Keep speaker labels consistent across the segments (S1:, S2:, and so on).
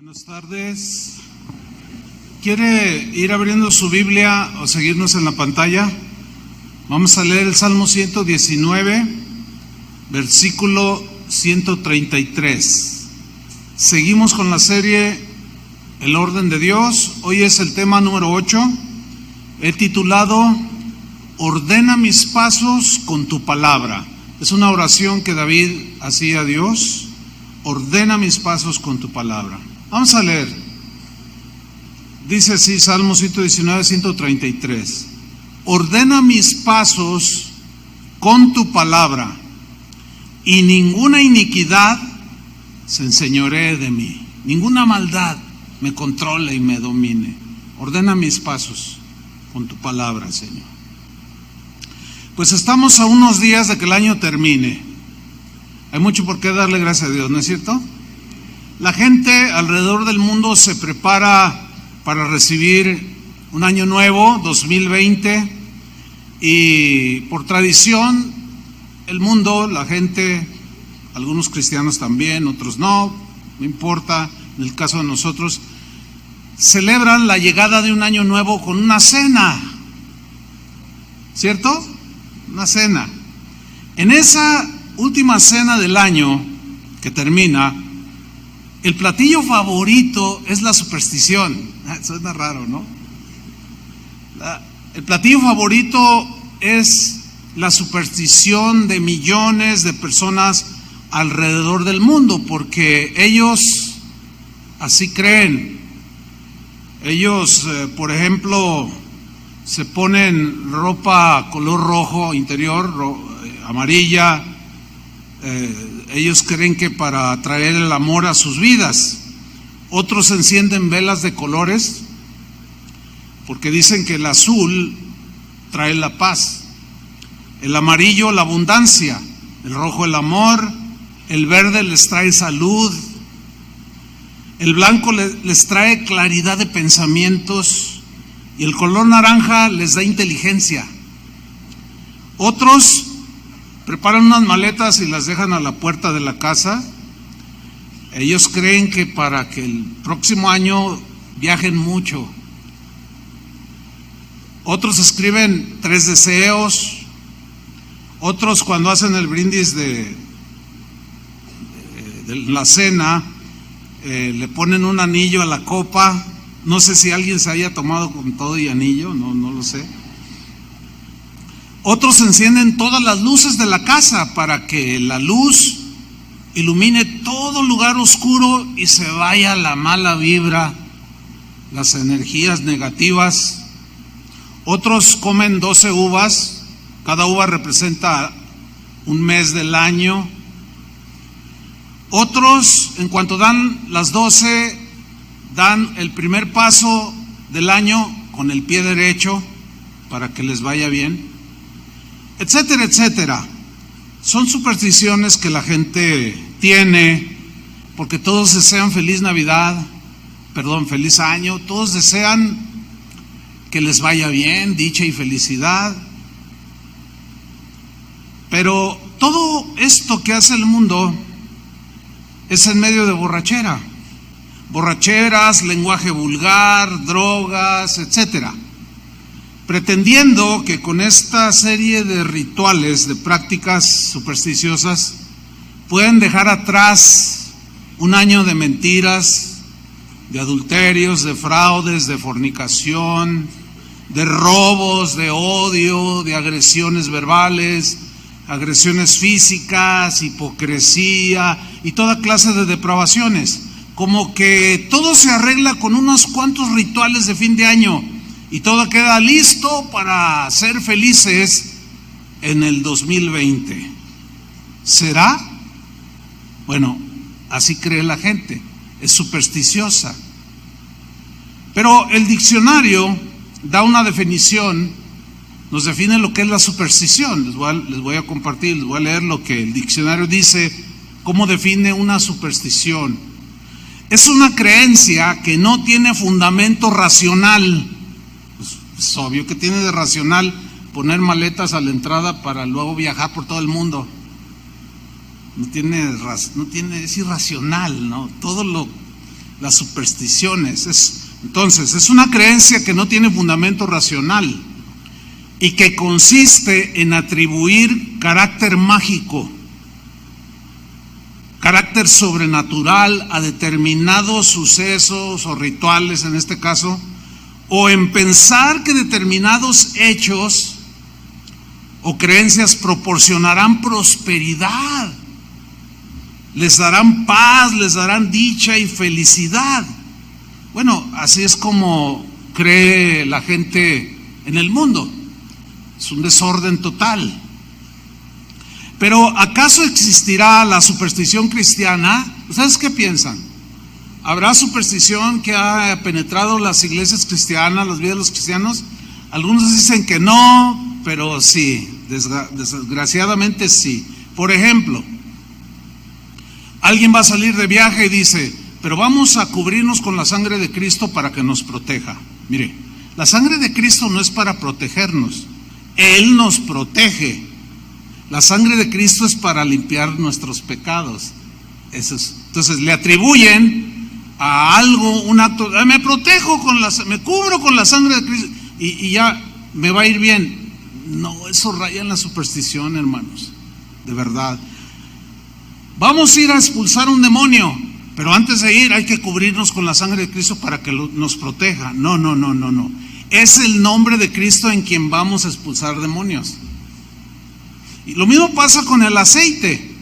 S1: Buenas tardes. ¿Quiere ir abriendo su Biblia o seguirnos en la pantalla? Vamos a leer el Salmo 119, versículo 133. Seguimos con la serie El orden de Dios. Hoy es el tema número 8. He titulado Ordena mis pasos con tu palabra. Es una oración que David hacía a Dios. Ordena mis pasos con tu palabra. Vamos a leer. Dice así, Salmo 119, 133. Ordena mis pasos con tu palabra, y ninguna iniquidad se enseñoree de mí. Ninguna maldad me controle y me domine. Ordena mis pasos con tu palabra, Señor. Pues estamos a unos días de que el año termine. Hay mucho por qué darle gracias a Dios, ¿no es cierto? La gente alrededor del mundo se prepara para recibir un año nuevo, 2020, y por tradición el mundo, la gente, algunos cristianos también, otros no importa, en el caso de nosotros, celebran la llegada de un año nuevo con una cena, ¿cierto? Una cena. En esa última cena del año que termina, el platillo favorito es la superstición. Suena raro, ¿no? El platillo favorito es la superstición de millones de personas alrededor del mundo, porque ellos así creen. Ellos, por ejemplo, se ponen ropa color rojo interior, amarilla. Ellos creen que para atraer el amor a sus vidas. Otros encienden velas de colores porque dicen que el azul trae la paz, el amarillo la abundancia, el rojo el amor, el verde les trae salud, el blanco les trae claridad de pensamientos y el color naranja les da inteligencia. Otros preparan unas maletas y las dejan a la puerta de la casa. Ellos creen que para que el próximo año viajen mucho. Otros escriben 3 deseos. Otros, cuando hacen el brindis de la cena, le ponen un anillo a la copa. No sé si alguien se haya tomado con todo y anillo, no lo sé. Otros encienden todas las luces de la casa para que la luz ilumine todo lugar oscuro y se vaya la mala vibra, las energías negativas. Otros comen 12 uvas, cada uva representa un mes del año. Otros, en cuanto dan las 12, dan el primer paso del año con el pie derecho para que les vaya bien, etcétera, etcétera. Son supersticiones que la gente tiene porque todos desean feliz año, todos desean que les vaya bien, dicha y felicidad. Pero todo esto que hace el mundo es en medio de borracheras, lenguaje vulgar, drogas, etcétera, pretendiendo que con esta serie de rituales, de prácticas supersticiosas, pueden dejar atrás un año de mentiras, de adulterios, de fraudes, de fornicación, de robos, de odio, de agresiones verbales, agresiones físicas, hipocresía y toda clase de depravaciones. Como que todo se arregla con unos cuantos rituales de fin de año y todo queda listo para ser felices en el 2020. ¿Será? Bueno, así cree la gente, es supersticiosa. Pero el diccionario da una definición, nos define lo que es la superstición. Les voy a compartir, les voy a leer lo que el diccionario dice, cómo define una superstición. Es una creencia que no tiene fundamento racional. Es obvio que tiene de racional poner maletas a la entrada para luego viajar por todo el mundo. No tiene, es irracional, ¿no? Todo las supersticiones. Entonces, es una creencia que no tiene fundamento racional y que consiste en atribuir carácter mágico, carácter sobrenatural a determinados sucesos o rituales en este caso, o en pensar que determinados hechos o creencias proporcionarán prosperidad, les darán paz, les darán dicha y felicidad. Bueno, así es como cree la gente en el mundo. Es un desorden total. Pero ¿acaso existirá la superstición cristiana? ¿Ustedes qué piensan? ¿Habrá superstición que ha penetrado las iglesias cristianas, las vidas de los cristianos? Algunos dicen que no, pero sí, desgraciadamente sí. Por ejemplo, alguien va a salir de viaje y dice: pero vamos a cubrirnos con la sangre de Cristo para que nos proteja. Mire, la sangre de Cristo no es para protegernos, Él nos protege. La sangre de Cristo es para limpiar nuestros pecados. Eso es. Entonces le atribuyen a algo un acto: me protejo me cubro con la sangre de Cristo y ya me va a ir bien. No, eso raya en la superstición, hermanos, de verdad. Vamos a ir a expulsar un demonio, pero antes de ir hay que cubrirnos con la sangre de Cristo para que nos proteja. No. Es el nombre de Cristo en quien vamos a expulsar demonios. Y lo mismo pasa con el aceite.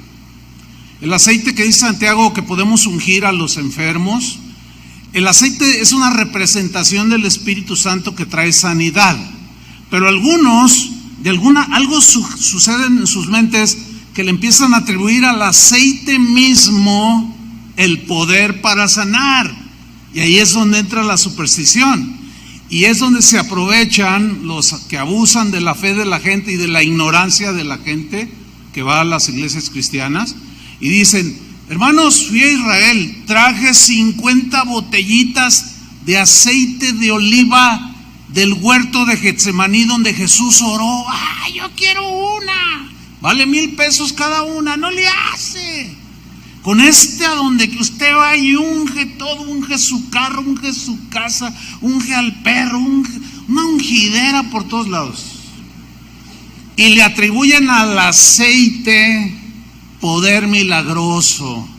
S1: El aceite que dice Santiago que podemos ungir a los enfermos. El aceite es una representación del Espíritu Santo que trae sanidad. Pero algunos, algo sucede en sus mentes que le empiezan a atribuir al aceite mismo el poder para sanar. Y ahí es donde entra la superstición. Y es donde se aprovechan los que abusan de la fe de la gente y de la ignorancia de la gente que va a las iglesias cristianas y dicen: hermanos, fui a Israel, traje 50 botellitas de aceite de oliva del huerto de Getsemaní donde Jesús oró. Yo quiero una, vale $1,000 cada una, no le hace. Con a donde que usted va y unge todo, unge su carro, unge su casa, unge al perro, una ungidera por todos lados. Y le atribuyen al aceite poder milagroso.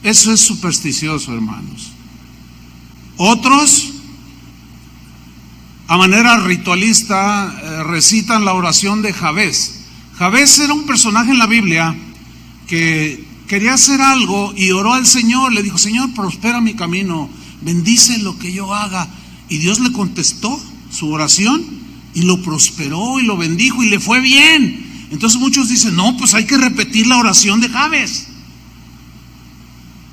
S1: Eso es supersticioso, hermanos. Otros, a manera ritualista, recitan la oración de Jabez. Jabez era un personaje en la Biblia que quería hacer algo y oró al Señor. Le dijo: Señor, prospera mi camino, bendice lo que yo haga. Y Dios le contestó su oración y lo prosperó y lo bendijo y le fue bien. Entonces muchos dicen: no, pues hay que repetir la oración de Jabez,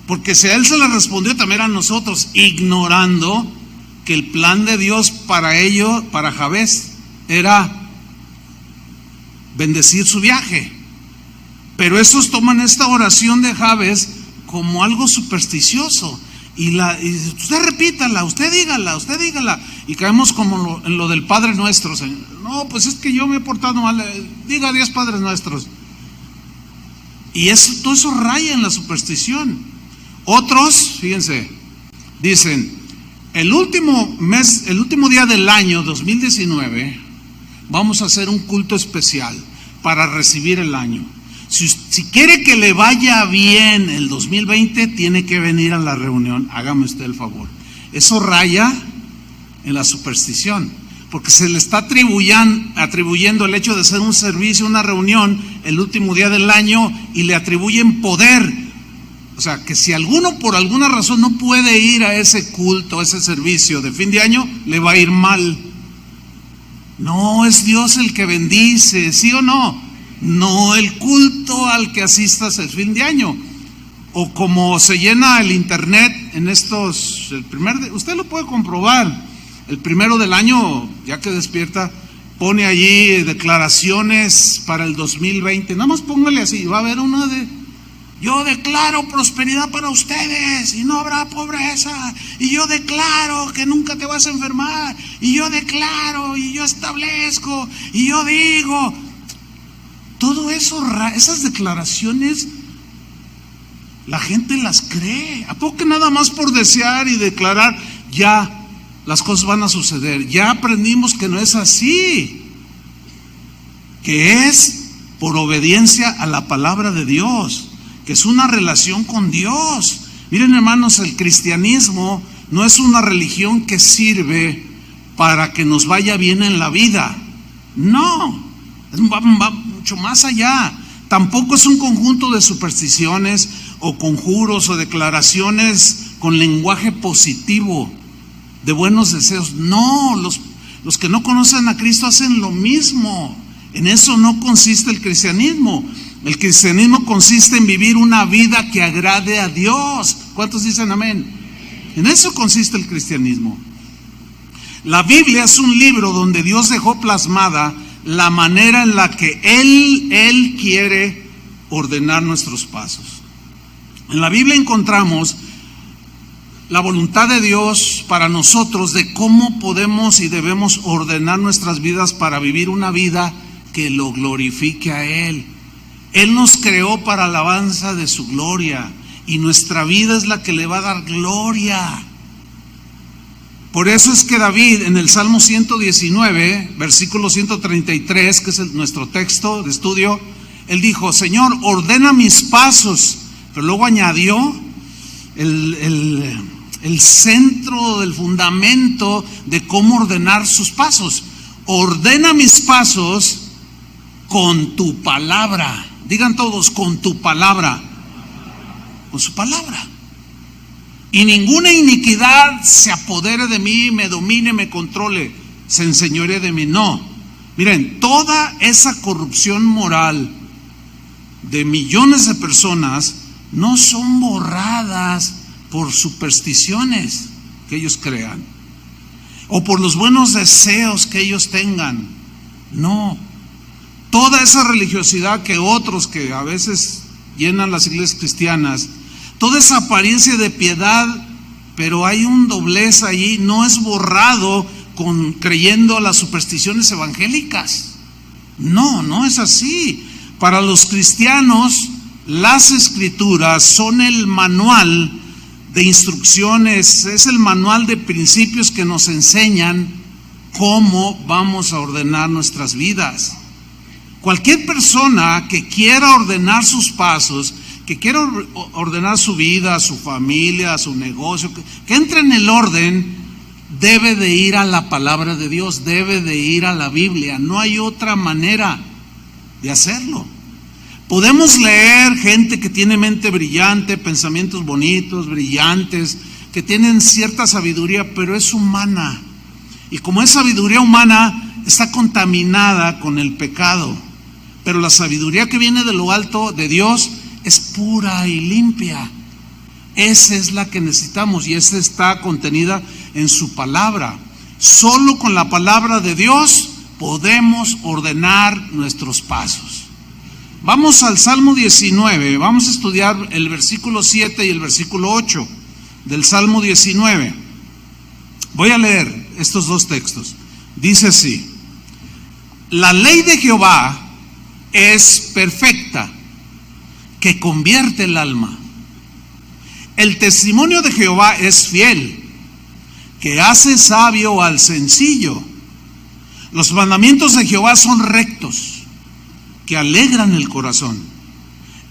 S1: porque si a él se le respondió, también a nosotros, ignorando que el plan de Dios para Jabez, era bendecir su viaje. Pero esos toman esta oración de Jabez como algo supersticioso y usted repítala, usted dígala, y caemos como en lo del Padre Nuestro. No, pues es que yo me he portado mal, diga 10 Padres Nuestros. Y todo eso raya en la superstición. Otros, fíjense, dicen: el último día del año 2019 vamos a hacer un culto especial para recibir el año. Si quiere que le vaya bien el 2020, tiene que venir a la reunión. Hágame usted el favor. Eso raya en la superstición, porque se le está atribuyendo el hecho de hacer un servicio, una reunión el último día del año, y le atribuyen poder. O sea, que si alguno por alguna razón no puede ir a ese culto, a ese servicio de fin de año, le va a ir mal. No, es Dios el que bendice, ¿sí o no? No el culto al que asistas el fin de año. O como se llena el internet en usted lo puede comprobar, el primero del año, ya que despierta, pone allí declaraciones para el 2020. Nada más póngale así, va a haber una de: yo declaro prosperidad para ustedes y no habrá pobreza, y yo declaro que nunca te vas a enfermar, y yo declaro, y yo establezco, y yo digo. Todo eso, esas declaraciones la gente las cree. ¿A poco que nada más por desear y declarar ya las cosas van a suceder? Ya aprendimos que no es así, que es por obediencia a la palabra de Dios, que es una relación con Dios. Miren, hermanos, el cristianismo no es una religión que sirve para que nos vaya bien en la vida. No, va mucho más allá. Tampoco es un conjunto de supersticiones o conjuros o declaraciones con lenguaje positivo de buenos deseos. No, los que no conocen a Cristo hacen lo mismo. En eso no consiste el cristianismo. El cristianismo consiste en vivir una vida que agrade a Dios. ¿Cuántos dicen amén? En eso consiste el cristianismo. La Biblia es un libro donde Dios dejó plasmada la manera en la que Él quiere ordenar nuestros pasos. En la Biblia encontramos la voluntad de Dios para nosotros de cómo podemos y debemos ordenar nuestras vidas para vivir una vida que lo glorifique a Él. Él nos creó para alabanza de su gloria y nuestra vida es la que le va a dar gloria. Por eso es que David en el Salmo 119, versículo 133, que es nuestro texto de estudio, él dijo: Señor, ordena mis pasos. Pero luego añadió el centro del fundamento de cómo ordenar sus pasos. Ordena mis pasos con tu palabra. Digan todos, con tu palabra. Con su palabra. Y ninguna iniquidad se apodere de mí, me domine, me controle, se enseñoree de mí. No. Miren, toda esa corrupción moral de millones de personas no son borradas por supersticiones que ellos crean o por los buenos deseos que ellos tengan. No. Toda esa religiosidad que otros que a veces llenan las iglesias cristianas, toda esa apariencia de piedad, pero hay un doblez allí, no es borrado creyendo a las supersticiones evangélicas. No, no es así. Para los cristianos, las escrituras son el manual de instrucciones, es el manual de principios que nos enseñan cómo vamos a ordenar nuestras vidas. Cualquier persona que quiera ordenar sus pasos, que quiera ordenar su vida, su familia, su negocio, que entre en el orden, debe de ir a la palabra de Dios, debe de ir a la Biblia. No hay otra manera de hacerlo. Podemos leer gente que tiene mente brillante, pensamientos bonitos, brillantes, que tienen cierta sabiduría, pero es humana. Y como es sabiduría humana, está contaminada con el pecado. Pero la sabiduría que viene de lo alto, de Dios, es pura y limpia. Esa es la que necesitamos y esa está contenida en su palabra. Solo con la palabra de Dios podemos ordenar nuestros pasos. Vamos al Salmo 19, vamos a estudiar el versículo 7 y el versículo 8 del Salmo 19. Voy a leer estos dos textos. Dice así: la ley de Jehová es perfecta, que convierte el alma. El testimonio de Jehová es fiel, que hace sabio al sencillo. Los mandamientos de Jehová son rectos, que alegran el corazón.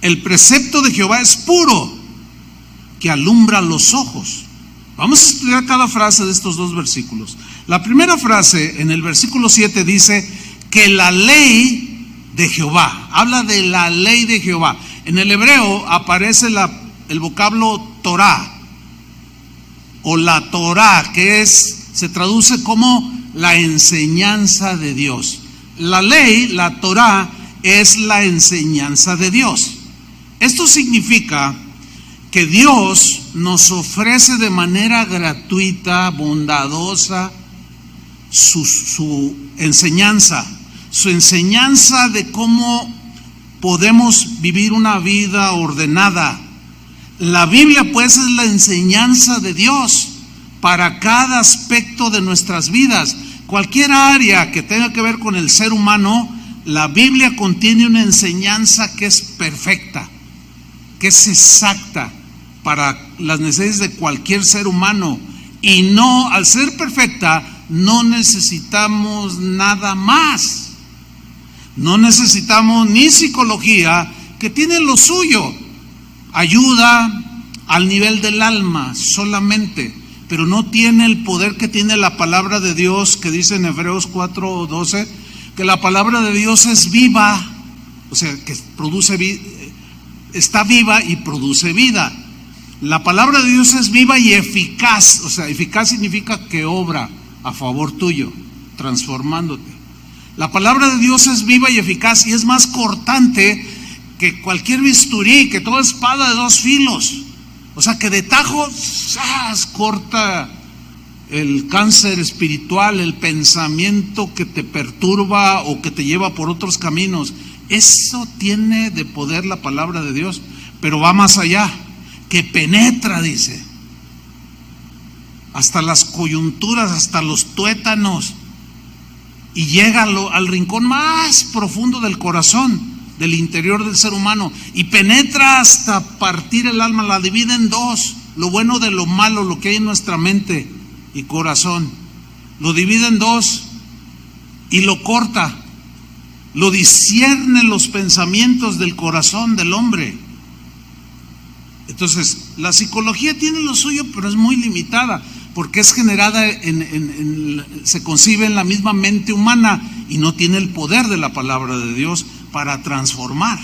S1: El precepto de Jehová es puro, que alumbra los ojos. Vamos a estudiar cada frase de estos dos versículos. La primera frase en el versículo 7 dice que la ley de Jehová, habla de la ley de Jehová. En el hebreo aparece el vocablo Torah o la Torah, que se traduce como la enseñanza de Dios. La ley, la Torah, es la enseñanza de Dios. Esto significa que Dios nos ofrece de manera gratuita, bondadosa, su enseñanza de cómo podemos vivir una vida ordenada. La Biblia pues es la enseñanza de Dios para cada aspecto de nuestras vidas. Cualquier área que tenga que ver con el ser humano, la Biblia contiene una enseñanza que es perfecta. que es exacta para las necesidades de cualquier ser humano, y no, al ser perfecta, no necesitamos nada más. No necesitamos ni psicología, que tiene lo suyo, ayuda al nivel del alma solamente, pero no tiene el poder que tiene la palabra de Dios, que dice en Hebreos 4:12, que la palabra de Dios es viva, o sea, que está viva y produce vida. La palabra de Dios es viva y eficaz, o sea, eficaz significa que obra a favor tuyo, transformándote. La palabra de Dios es viva y eficaz y es más cortante que cualquier bisturí, que toda espada de dos filos. O sea, que de tajo corta el cáncer espiritual, el pensamiento que te perturba o que te lleva por otros caminos. Eso tiene de poder la palabra de Dios, pero va más allá, que penetra, dice, hasta las coyunturas, hasta los tuétanos, y llega al rincón más profundo del corazón, del interior del ser humano, y penetra hasta partir el alma, la divide en dos, lo bueno de lo malo, lo que hay en nuestra mente y corazón, lo divide en dos y lo corta, lo discierne los pensamientos del corazón del hombre. Entonces, la psicología tiene lo suyo, pero es muy limitada, porque es generada se concibe en la misma mente humana y no tiene el poder de la palabra de Dios para transformar.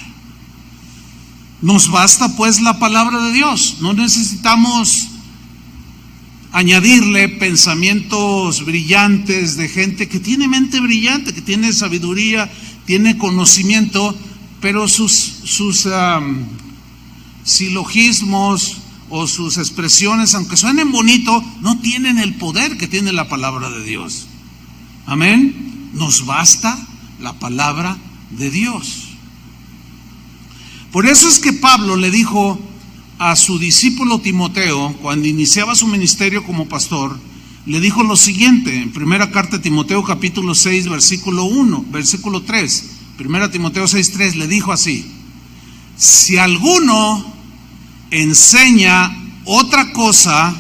S1: Nos basta pues la palabra de Dios, no necesitamos añadirle pensamientos brillantes de gente que tiene mente brillante, que tiene sabiduría, tiene conocimiento, pero sus silogismos o sus expresiones, aunque suenen bonito, no tienen el poder que tiene la palabra de Dios. Amén. Nos basta la palabra de Dios. Por eso es que Pablo le dijo a su discípulo Timoteo, cuando iniciaba su ministerio como pastor, le dijo lo siguiente, en primera carta de Timoteo capítulo 6, versículo 3, primera Timoteo 6:3, le dijo así: si alguno enseña otra cosa,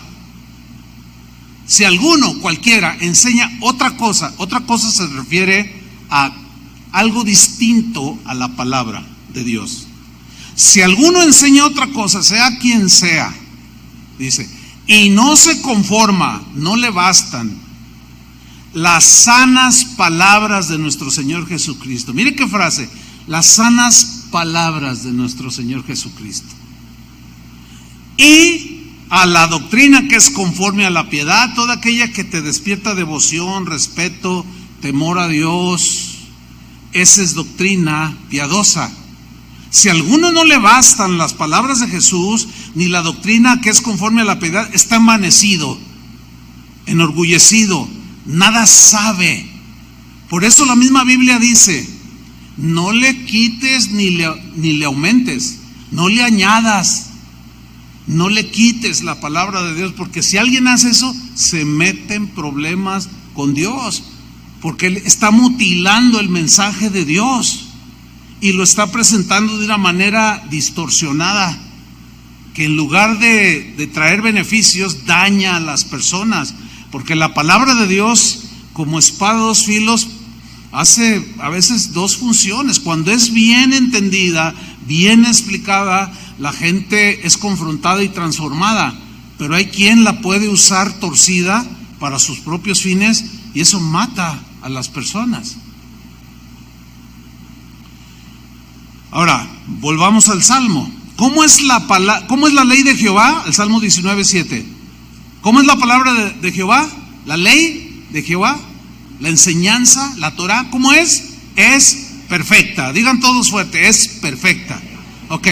S1: si alguno, cualquiera, enseña otra cosa se refiere a algo distinto a la palabra de Dios. Si alguno enseña otra cosa, sea quien sea, dice, y no se conforma, no le bastan las sanas palabras de nuestro Señor Jesucristo. Mire qué frase, las sanas palabras de nuestro Señor Jesucristo. Y a la doctrina que es conforme a la piedad, toda aquella que te despierta devoción, respeto, temor a Dios, esa es doctrina piadosa. Si a alguno no le bastan las palabras de Jesús, ni la doctrina que es conforme a la piedad, está envanecido, enorgullecido, nada sabe. Por eso la misma Biblia dice: no le quites ni le aumentes, no le añadas, no le quites la palabra de Dios, porque si alguien hace eso, se mete en problemas con Dios, porque él está mutilando el mensaje de Dios y lo está presentando de una manera distorsionada, que en lugar de traer beneficios, daña a las personas, porque la palabra de Dios, como espada de dos filos, hace a veces dos funciones. Cuando es bien entendida, bien explicada, la gente es confrontada y transformada, pero hay quien la puede usar torcida para sus propios fines y eso mata a las personas. Ahora, volvamos al Salmo. ¿Cómo es la ley de Jehová? El Salmo 19:7. ¿Cómo es la palabra de Jehová? La ley de Jehová, la enseñanza, la Torah, ¿cómo es? Es perfecta. Digan todos fuerte, es perfecta. Ok.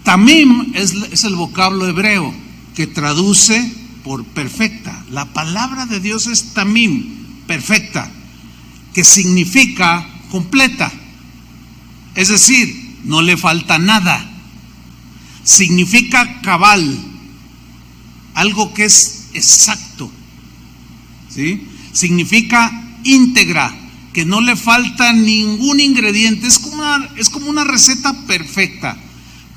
S1: Tamim es el vocablo hebreo que traduce por perfecta. La palabra de Dios es tamim, perfecta, que significa completa. Es decir, no le falta nada. Significa cabal, algo que es exacto, ¿sí? Significa íntegra, que no le falta ningún ingrediente. Es como una receta perfecta.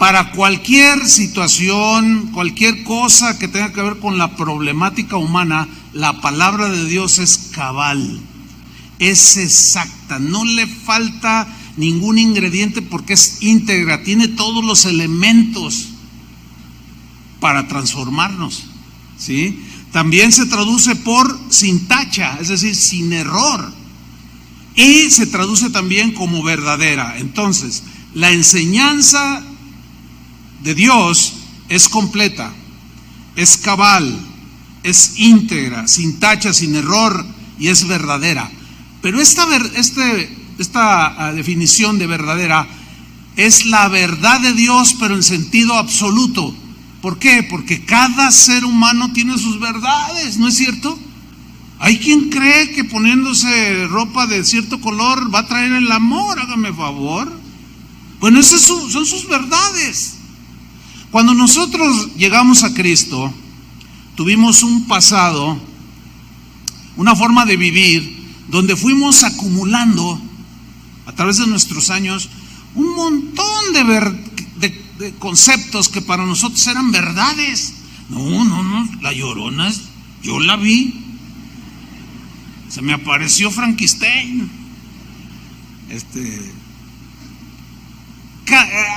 S1: Para cualquier situación, cualquier cosa que tenga que ver con la problemática humana, la palabra de Dios es cabal, es exacta, no le falta ningún ingrediente porque es íntegra, tiene todos los elementos para transformarnos, ¿sí? También se traduce por sin tacha, es decir, sin error, y se traduce también como verdadera. Entonces, la enseñanza de Dios es completa, es cabal, es íntegra, sin tacha, sin error, y es verdadera. Pero esta definición de verdadera es la verdad de Dios, pero en sentido absoluto. ¿Por qué? Porque cada ser humano tiene sus verdades, ¿no es cierto? Hay quien cree que poniéndose ropa de cierto color va a traer el amor, hágame favor. Bueno, esas son sus verdades. Cuando nosotros llegamos a Cristo, tuvimos un pasado, una forma de vivir, donde fuimos acumulando a través de nuestros años un montón de conceptos que para nosotros eran verdades. No, la Llorona, yo la vi, se me apareció Frankenstein.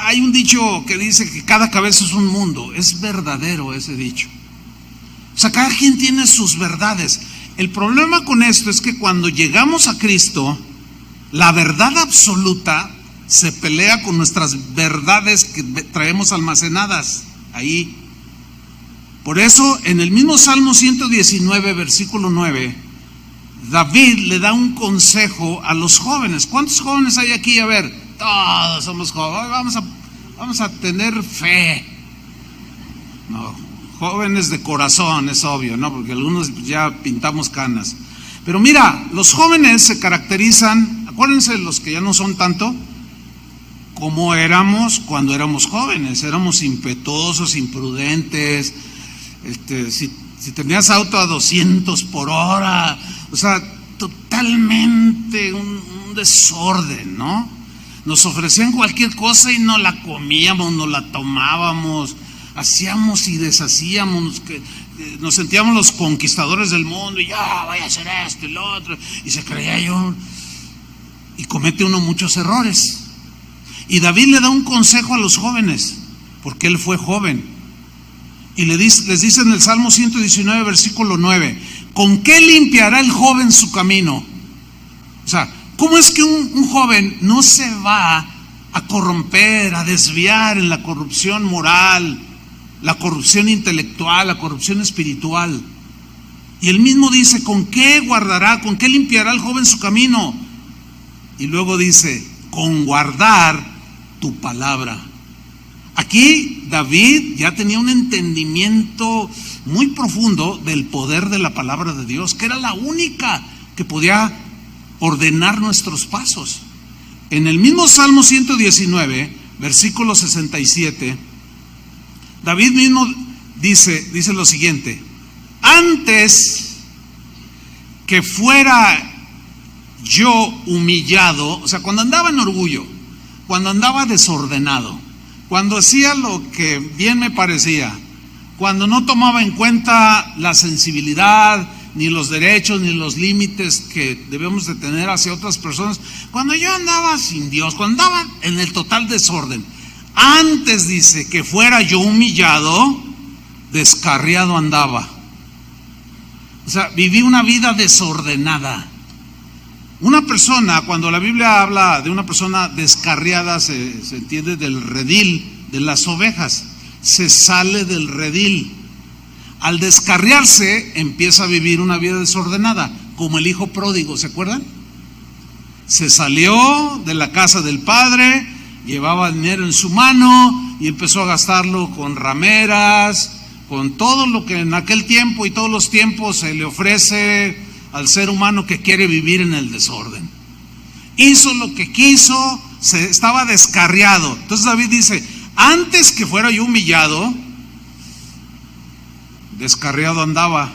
S1: Hay un dicho que dice que cada cabeza es un mundo. Es verdadero ese dicho. O sea, cada quien tiene sus verdades. El problema con esto es que cuando llegamos a Cristo, la verdad absoluta se pelea con nuestras verdades que traemos almacenadas ahí. Por eso, en el mismo Salmo 119, versículo 9, David le da un consejo a los jóvenes. ¿Cuántos jóvenes hay aquí? A ver, todos somos jóvenes. Vamos a tener fe. No, jóvenes de corazón, es obvio, ¿no? Porque algunos ya pintamos canas. Pero mira, los jóvenes se caracterizan, acuérdense los que ya no son tanto, como éramos cuando éramos jóvenes. Éramos impetuosos, imprudentes. Si tenías auto a 200 por hora, o sea, totalmente un desorden, ¿no? Nos ofrecían cualquier cosa y no la comíamos, no la tomábamos, hacíamos y deshacíamos, nos sentíamos los conquistadores del mundo y ya, vaya a hacer esto y lo otro, y se creía yo, y comete uno muchos errores. Y David le da un consejo a los jóvenes, porque él fue joven, y les dice en el Salmo 119, versículo 9, ¿con qué limpiará el joven su camino? O sea, ¿cómo es que un joven no se va a corromper, a desviar en la corrupción moral, la corrupción intelectual, la corrupción espiritual? Y él mismo dice, ¿con qué guardará, con qué limpiará el joven su camino? Y luego dice, con guardar tu palabra. Aquí David ya tenía un entendimiento muy profundo del poder de la palabra de Dios, que era la única que podía ordenar nuestros pasos. En el mismo Salmo 119, versículo 67, David mismo dice lo siguiente: antes que fuera yo humillado, o sea, cuando andaba en orgullo, cuando andaba desordenado, cuando hacía lo que bien me parecía, cuando no tomaba en cuenta la sensibilidad, ni los derechos, ni los límites que debemos de tener hacia otras personas, cuando yo andaba sin Dios, cuando andaba en el total desorden, antes dice que fuera yo humillado, descarriado andaba. O sea, viví una vida desordenada. Una persona, cuando la Biblia habla de una persona descarriada, se entiende del redil, de las ovejas, se sale del redil. Al descarriarse, empieza a vivir una vida desordenada, como el hijo pródigo, ¿se acuerdan? Se salió de la casa del padre, llevaba dinero en su mano y empezó a gastarlo con rameras, con todo lo que en aquel tiempo y todos los tiempos se le ofrece al ser humano que quiere vivir en el desorden. Hizo lo que quiso, estaba descarriado. Entonces David dice, antes que fuera yo humillado, descarriado andaba,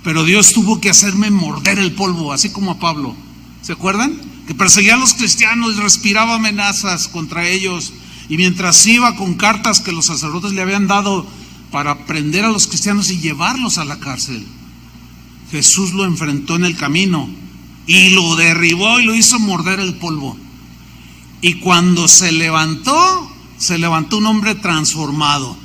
S1: pero Dios tuvo que hacerme morder el polvo, así como a Pablo. ¿Se acuerdan? Que perseguía a los cristianos y respiraba amenazas contra ellos Y mientras iba con cartas que los sacerdotes le habían dado para prender a los cristianos y llevarlos a la cárcel, Jesús lo enfrentó en el camino y lo derribó y lo hizo morder el polvo. Y cuando se levantó un hombre transformado,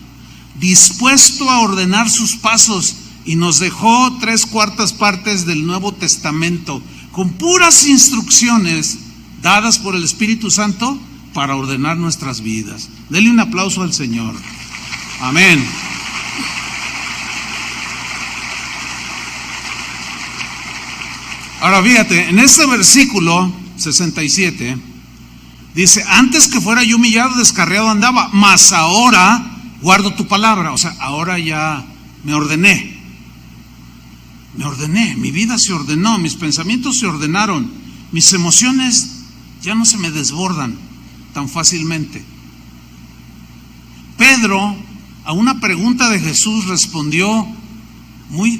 S1: dispuesto a ordenar sus pasos, y nos dejó 3/4 partes del Nuevo Testamento con puras instrucciones dadas por el Espíritu Santo para ordenar nuestras vidas. Denle un aplauso al Señor. Amén. Ahora fíjate, en este versículo 67 dice: antes que fuera yo humillado, descarriado andaba, mas ahora guardo tu palabra. O sea, ahora ya me ordené, mi vida se ordenó, mis pensamientos se ordenaron, mis emociones ya no se me desbordan tan fácilmente. Pedro, a una pregunta de Jesús, respondió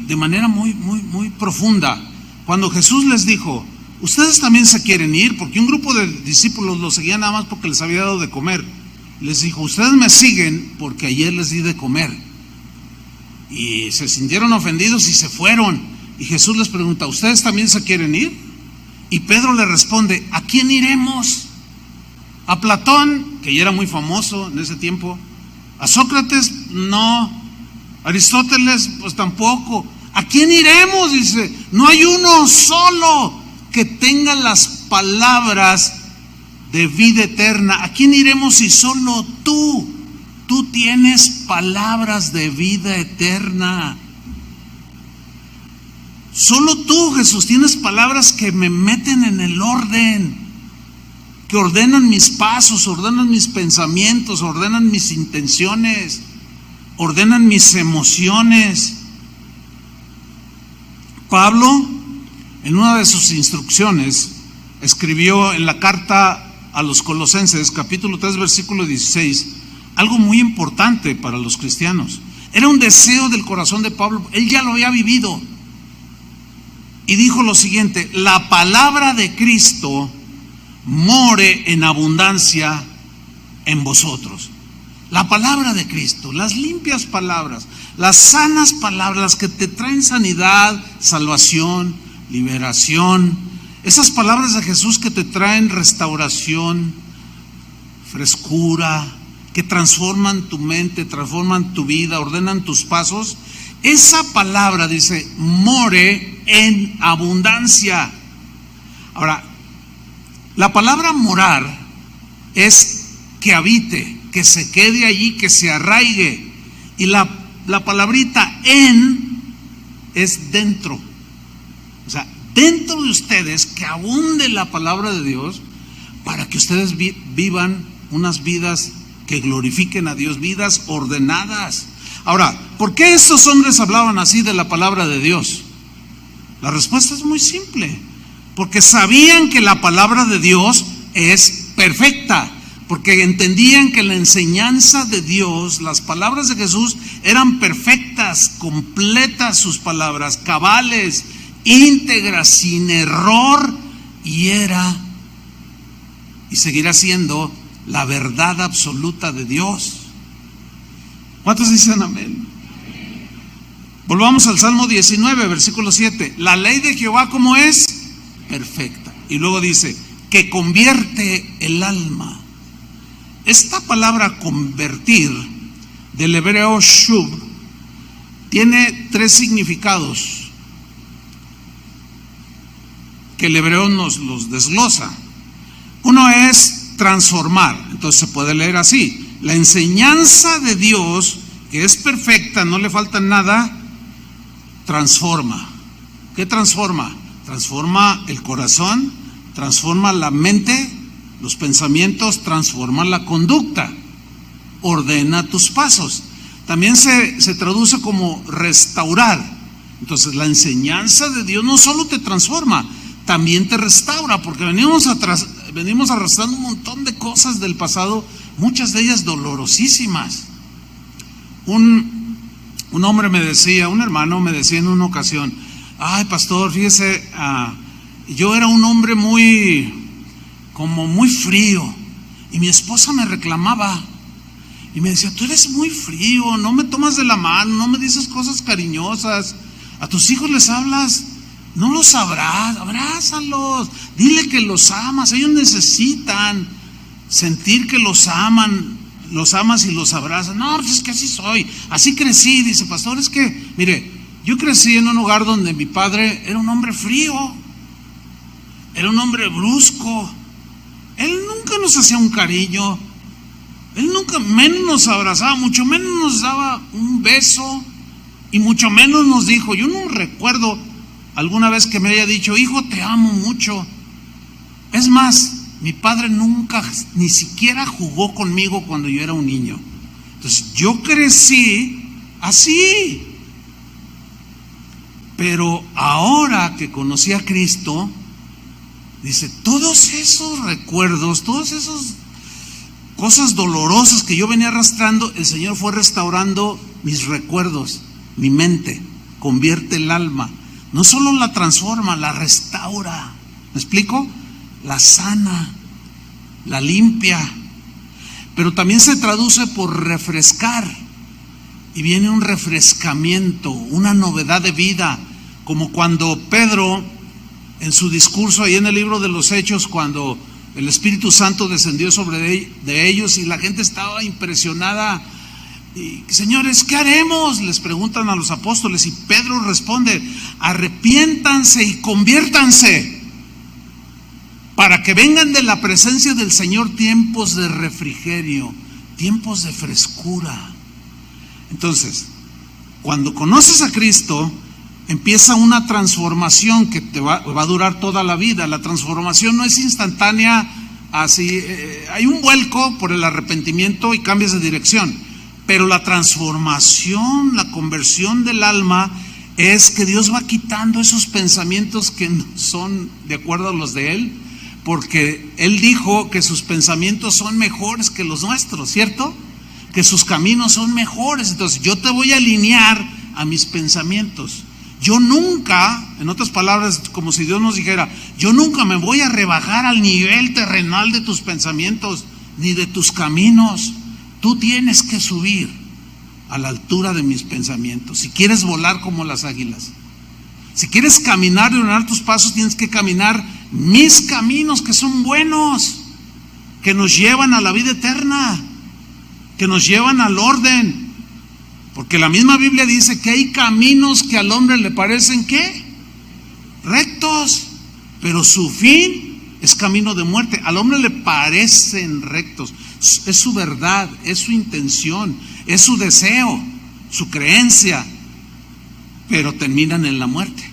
S1: de manera muy profunda. Cuando Jesús les dijo: ustedes también se quieren ir, porque un grupo de discípulos lo seguían nada más porque les había dado de comer. Les dijo: ustedes me siguen porque ayer les di de comer. Y se sintieron ofendidos y se fueron. Y Jesús les pregunta: ¿ustedes también se quieren ir? Y Pedro le responde: ¿a quién iremos? A Platón, que ya era muy famoso en ese tiempo. A Sócrates, no. A Aristóteles, pues tampoco. ¿A quién iremos? Dice: no hay uno solo que tenga las palabras de vida eterna. ¿A quién iremos si solo tú tienes palabras de vida eterna? Solo tú, Jesús, tienes palabras que me meten en el orden, que ordenan mis pasos, ordenan mis pensamientos, ordenan mis intenciones, ordenan mis emociones. Pablo, en una de sus instrucciones, escribió en la carta a los Colosenses, capítulo 3, versículo 16, algo muy importante para los cristianos. Era un deseo del corazón de Pablo, él ya lo había vivido. Y dijo lo siguiente: la palabra de Cristo more en abundancia en vosotros. La palabra de Cristo, las limpias palabras, las sanas palabras, las que te traen sanidad, salvación, liberación. Esas palabras de Jesús que te traen restauración, frescura, que transforman tu mente, transforman tu vida, ordenan tus pasos. Esa palabra, dice, more en abundancia. Ahora, la palabra morar es que habite, que se quede allí, que se arraigue. Y la palabrita en es dentro. O sea, dentro de ustedes, que abunde la palabra de Dios para que ustedes vivan unas vidas que glorifiquen a Dios, vidas ordenadas. Ahora, ¿por qué estos hombres hablaban así de la palabra de Dios? La respuesta es muy simple: porque sabían que la palabra de Dios es perfecta, porque entendían que la enseñanza de Dios, las palabras de Jesús eran perfectas, completas sus palabras, cabales, íntegras, sin error, y seguirá siendo la verdad absoluta de Dios. ¿Cuántos dicen amén? Volvamos al Salmo 19, versículo 7. La ley de Jehová, ¿cómo es? Perfecta. Y luego dice: que convierte el alma. Esta palabra convertir, del hebreo shub, tiene 3 significados que el hebreo nos los desglosa. Uno es transformar. Entonces se puede leer así: la enseñanza de Dios, que es perfecta, no le falta nada, transforma. ¿Qué transforma? Transforma el corazón, transforma la mente, los pensamientos, transforma la conducta, ordena tus pasos. También se traduce como restaurar. Entonces la enseñanza de Dios no solo te transforma, también te restaura, porque venimos arrastrando un montón de cosas del pasado, muchas de ellas dolorosísimas. Un hombre me decía, un hermano me decía en una ocasión: ay, pastor, fíjese, yo era un hombre muy frío, Y mi esposa me reclamaba y me decía: tú eres muy frío, no me tomas de la mano, no me dices cosas cariñosas, a tus hijos les hablas, no los abrázalos, dile que los amas, ellos necesitan sentir que los amas y los abrazas. No, pues es que así soy, así crecí. Dice: pastor, es que, mire, yo crecí en un hogar donde mi padre era un hombre frío, era un hombre brusco, él nunca nos hacía un cariño, él nunca menos nos abrazaba, mucho menos nos daba un beso, y mucho menos nos dijo. Yo no recuerdo alguna vez que me haya dicho: hijo, te amo mucho. Es más, mi padre nunca ni siquiera jugó conmigo cuando yo era un niño. Entonces yo crecí así. Pero ahora que conocí a Cristo, dice, todos esos recuerdos, todas esas cosas dolorosas que yo venía arrastrando, el Señor fue restaurando mis recuerdos, mi mente, convierte el alma. No solo la transforma, la restaura. ¿Me explico? La sana, la limpia. Pero también se traduce por refrescar. Y viene un refrescamiento, una novedad de vida. Como cuando Pedro, en su discurso ahí en el libro de los Hechos, cuando el Espíritu Santo descendió sobre de ellos y la gente estaba impresionada. Y, señores, ¿qué haremos?, les preguntan a los apóstoles, y Pedro responde: arrepiéntanse y conviértanse, para que vengan de la presencia del Señor tiempos de refrigerio, tiempos de frescura. Entonces, cuando conoces a Cristo, empieza una transformación que te va a durar toda la vida. La transformación no es instantánea, así, hay un vuelco por el arrepentimiento y cambias de dirección. Pero la transformación, la conversión del alma, es que Dios va quitando esos pensamientos que no son de acuerdo a los de Él, porque Él dijo que sus pensamientos son mejores que los nuestros, ¿cierto? Que sus caminos son mejores. Entonces yo te voy a alinear a mis pensamientos. Yo nunca, en otras palabras, como si Dios nos dijera: yo nunca me voy a rebajar al nivel terrenal de tus pensamientos, ni de tus caminos. Tú tienes que subir a la altura de mis pensamientos. Si quieres volar como las águilas, si quieres caminar y ordenar tus pasos, tienes que caminar mis caminos, que son buenos, que nos llevan a la vida eterna, que nos llevan al orden. Porque la misma Biblia dice que hay caminos que al hombre le parecen, ¿qué?, rectos, pero su fin es camino de muerte. Al hombre le parecen rectos, es su verdad, es su intención, es su deseo, su creencia, pero terminan en la muerte.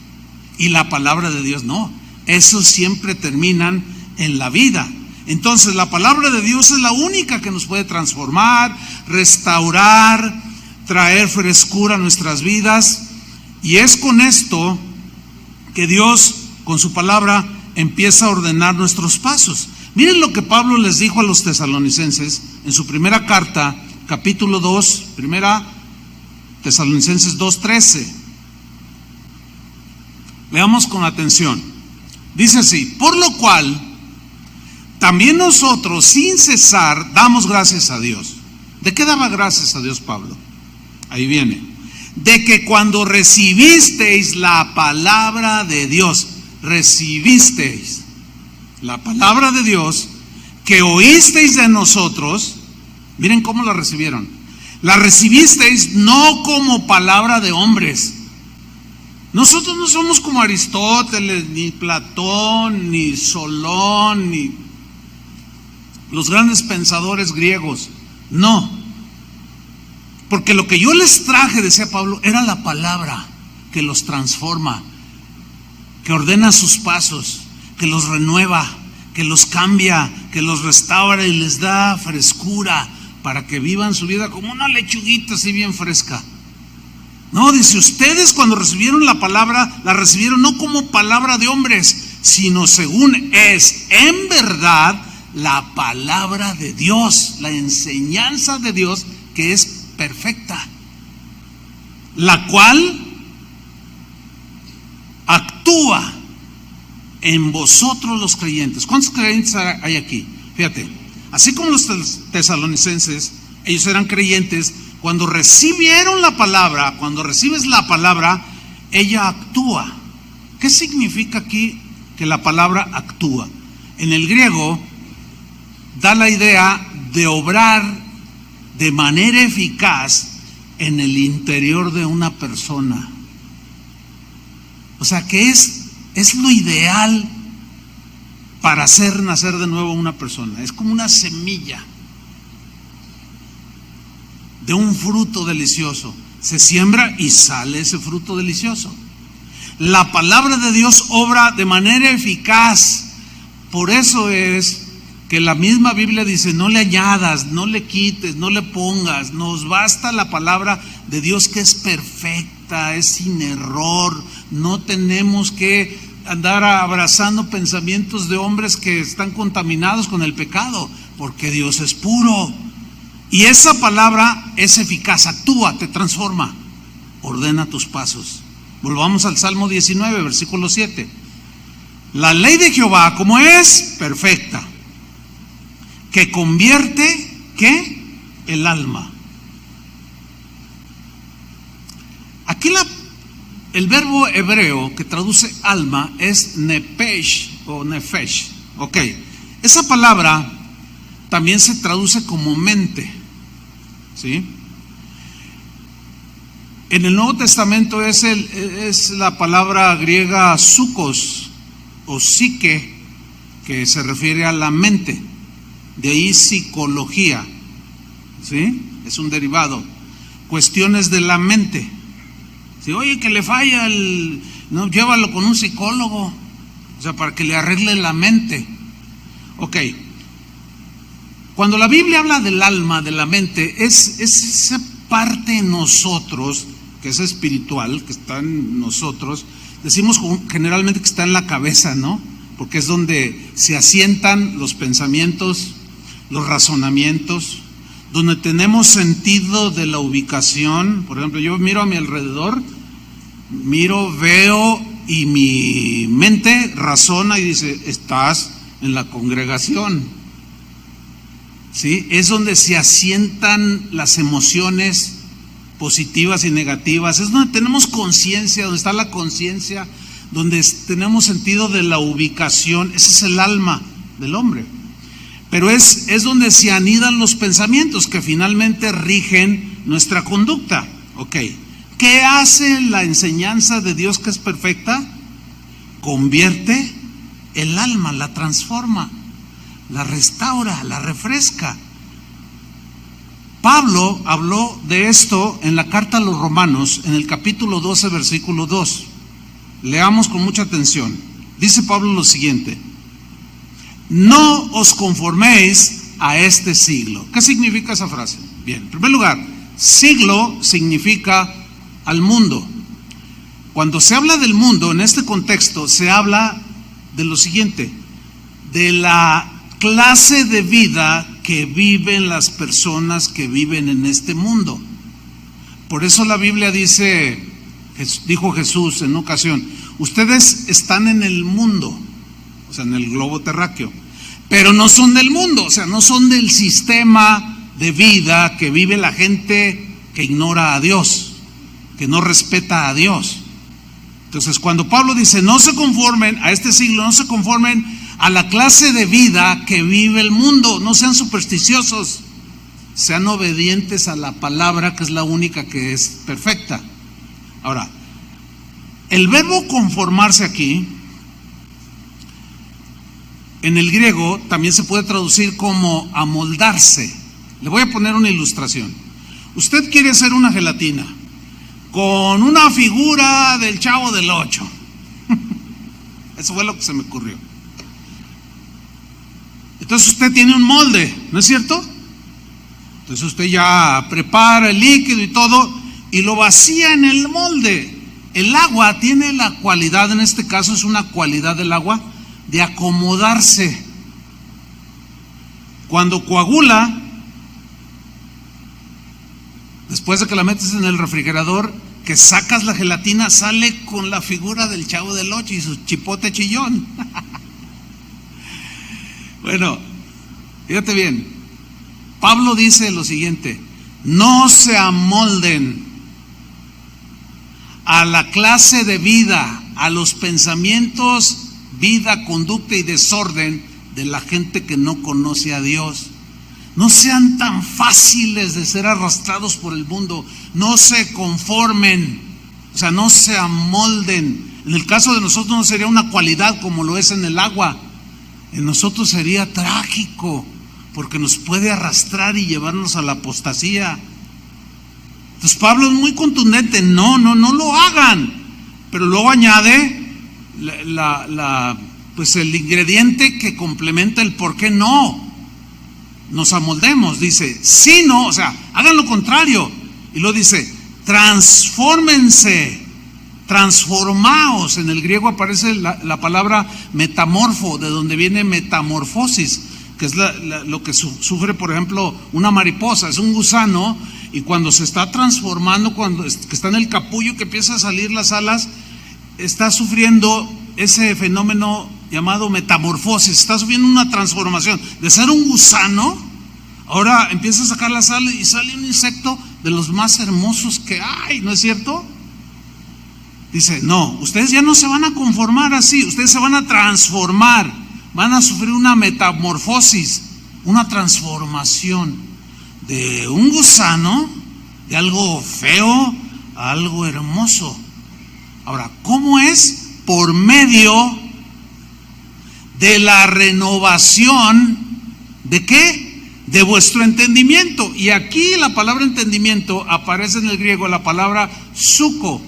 S1: Y la palabra de Dios no, esos siempre terminan en la vida. Entonces la palabra de Dios es la única que nos puede transformar, restaurar, traer frescura a nuestras vidas. Y es con esto que Dios, con su palabra, empieza a ordenar nuestros pasos. Miren lo que Pablo les dijo a los tesalonicenses en su primera carta, capítulo 2, primera Tesalonicenses 2:13. Leamos con atención. Dice así: por lo cual también nosotros sin cesar damos gracias a Dios. ¿De qué daba gracias a Dios Pablo? Ahí viene: de que cuando recibisteis la palabra de Dios, recibisteis la palabra de Dios, que oísteis de nosotros. Miren cómo la recibieron. La recibisteis no como palabra de hombres. Nosotros no somos como Aristóteles, ni Platón, ni Solón, ni los grandes pensadores griegos. No. Porque lo que yo les traje, decía Pablo, era la palabra que los transforma, que ordena sus pasos, que los renueva, que los cambia, que los restaura y les da frescura para que vivan su vida como una lechuguita así bien fresca. No, dice, ustedes cuando recibieron la palabra, la recibieron no como palabra de hombres, sino según es en verdad la palabra de Dios, la enseñanza de Dios, que es perfecta, la cual actúa en vosotros los creyentes. ¿Cuántos creyentes hay aquí? Fíjate, así como los tesalonicenses, ellos eran creyentes. Cuando recibieron la palabra, cuando recibes la palabra, ella actúa. ¿Qué significa aquí que la palabra actúa? En el griego da la idea de obrar de manera eficaz en el interior de una persona. O sea que es lo ideal para hacer nacer de nuevo a una persona. Es como una semilla de un fruto delicioso. Se siembra y sale ese fruto delicioso. La palabra de Dios obra de manera eficaz. Por eso es que la misma Biblia dice: no le añadas, no le quites, no le pongas. Nos basta la palabra de Dios, que es perfecta, es sin error. No tenemos que andar abrazando pensamientos de hombres que están contaminados con el pecado, porque Dios es puro. Y esa palabra es eficaz, actúa, te transforma, ordena tus pasos. Volvamos al Salmo 19, versículo 7. La ley de Jehová, ¿cómo es? Perfecta, que convierte, ¿qué? El alma. Aquí el verbo hebreo que traduce alma es nepesh o nefesh. Ok, esa palabra también se traduce como mente, ¿sí? En el Nuevo Testamento es la palabra griega psukos o psique, que se refiere a la mente. De ahí psicología, ¿sí? Es un derivado. Cuestiones de la mente. Si oye que le falla no, llévalo con un psicólogo, o sea, para que le arregle la mente. Ok. Cuando la Biblia habla del alma, de la mente, es esa parte en nosotros que es espiritual, que está en nosotros. Decimos generalmente que está en la cabeza, ¿no? Porque es donde se asientan los pensamientos, los razonamientos, donde tenemos sentido de la ubicación. Por ejemplo, yo miro a mi alrededor, veo, y mi mente razona y dice: estás en la congregación, ¿sí? Es donde se asientan las emociones positivas y negativas. Es donde tenemos conciencia, donde está la conciencia, donde tenemos sentido de la ubicación. Ese es el alma del hombre. Pero es donde se anidan los pensamientos que finalmente rigen nuestra conducta. Ok, ¿qué hace la enseñanza de Dios, que es perfecta? Convierte el alma, la transforma, la restaura, la refresca. Pablo habló de esto en la carta a los Romanos, en el capítulo 12, versículo 2. Leamos con mucha atención. Dice Pablo lo siguiente: no os conforméis a este siglo. ¿Qué significa esa frase? Bien, en primer lugar, siglo significa al mundo. Cuando se habla del mundo en este contexto, se habla de lo siguiente: de la clase de vida que viven las personas que viven en este mundo. Por eso la Biblia dijo Jesús en una ocasión: ustedes están en el mundo, o sea, en el globo terráqueo, pero no son del mundo, o sea, no son del sistema de vida que vive la gente que ignora a Dios, que no respeta a Dios. Entonces, cuando Pablo dice: no se conformen a este siglo, no se conformen a la clase de vida que vive el mundo, no sean supersticiosos, sean obedientes a la palabra, que es la única que es perfecta. Ahora, el verbo conformarse aquí, en el griego, también se puede traducir como amoldarse. Le voy a poner una ilustración. Usted quiere hacer una gelatina con una figura del Chavo del Ocho. Eso fue lo que se me ocurrió. Entonces usted tiene un molde, ¿no es cierto? Entonces usted ya prepara el líquido y todo y lo vacía en el molde. El agua tiene la cualidad, en este caso es una cualidad del agua, de acomodarse. Cuando coagula, después de que la metes en el refrigerador, que sacas la gelatina, sale con la figura del Chavo del Ocho y su chipote chillón. Bueno, Fíjate bien, Pablo dice lo siguiente: no se amolden a la clase de vida, a los pensamientos, vida, conducta y desorden de la gente que no conoce a Dios. No sean tan fáciles de ser arrastrados por el mundo. No se conformen, o sea, no se amolden. En el caso de nosotros no sería una cualidad como lo es en el agua. En nosotros sería trágico, porque nos puede arrastrar y llevarnos a la apostasía. Entonces Pablo es muy contundente: no lo hagan. Pero luego añade pues el ingrediente que complementa el por qué no nos amoldemos. Dice, sino, o sea, hagan lo contrario. Y luego dice, transfórmense, transformaos. En el griego aparece la palabra metamorfo, de donde viene metamorfosis, que es lo que sufre, por ejemplo, una mariposa. Es un gusano, y cuando se está transformando, cuando que está en el capullo, que empieza a salir las alas, está sufriendo ese fenómeno llamado metamorfosis. Está sufriendo una transformación. De ser un gusano, ahora empieza a sacar las alas y sale un insecto de los más hermosos que hay, ¿no es cierto? Dice, no, ustedes ya no se van a conformar así, ustedes se van a transformar, van a sufrir una metamorfosis, una transformación de un gusano, de algo feo a algo hermoso. Ahora, ¿cómo es? Por medio de la renovación, ¿de qué? De vuestro entendimiento. Y aquí la palabra entendimiento aparece en el griego la palabra suko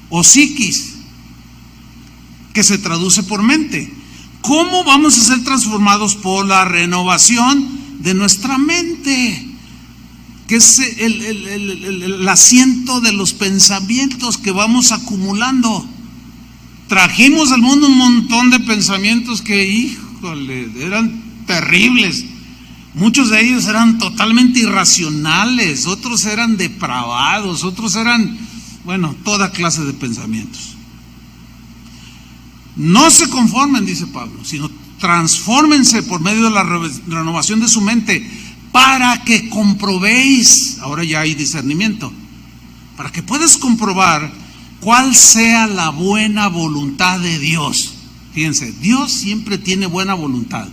S1: o psiquis, que se traduce por mente. ¿Cómo vamos a ser transformados? Por la renovación de nuestra mente, que es el asiento de los pensamientos que vamos acumulando. Trajimos al mundo un montón de pensamientos que, híjole, eran terribles. Muchos de ellos eran totalmente irracionales, otros eran depravados, otros eran, bueno, toda clase de pensamientos. No se conformen, dice Pablo, sino transfórmense por medio de la renovación de su mente, para que comprobéis, ahora ya hay discernimiento, para que puedas comprobar cuál sea la buena voluntad de Dios. Fíjense, Dios siempre tiene buena voluntad.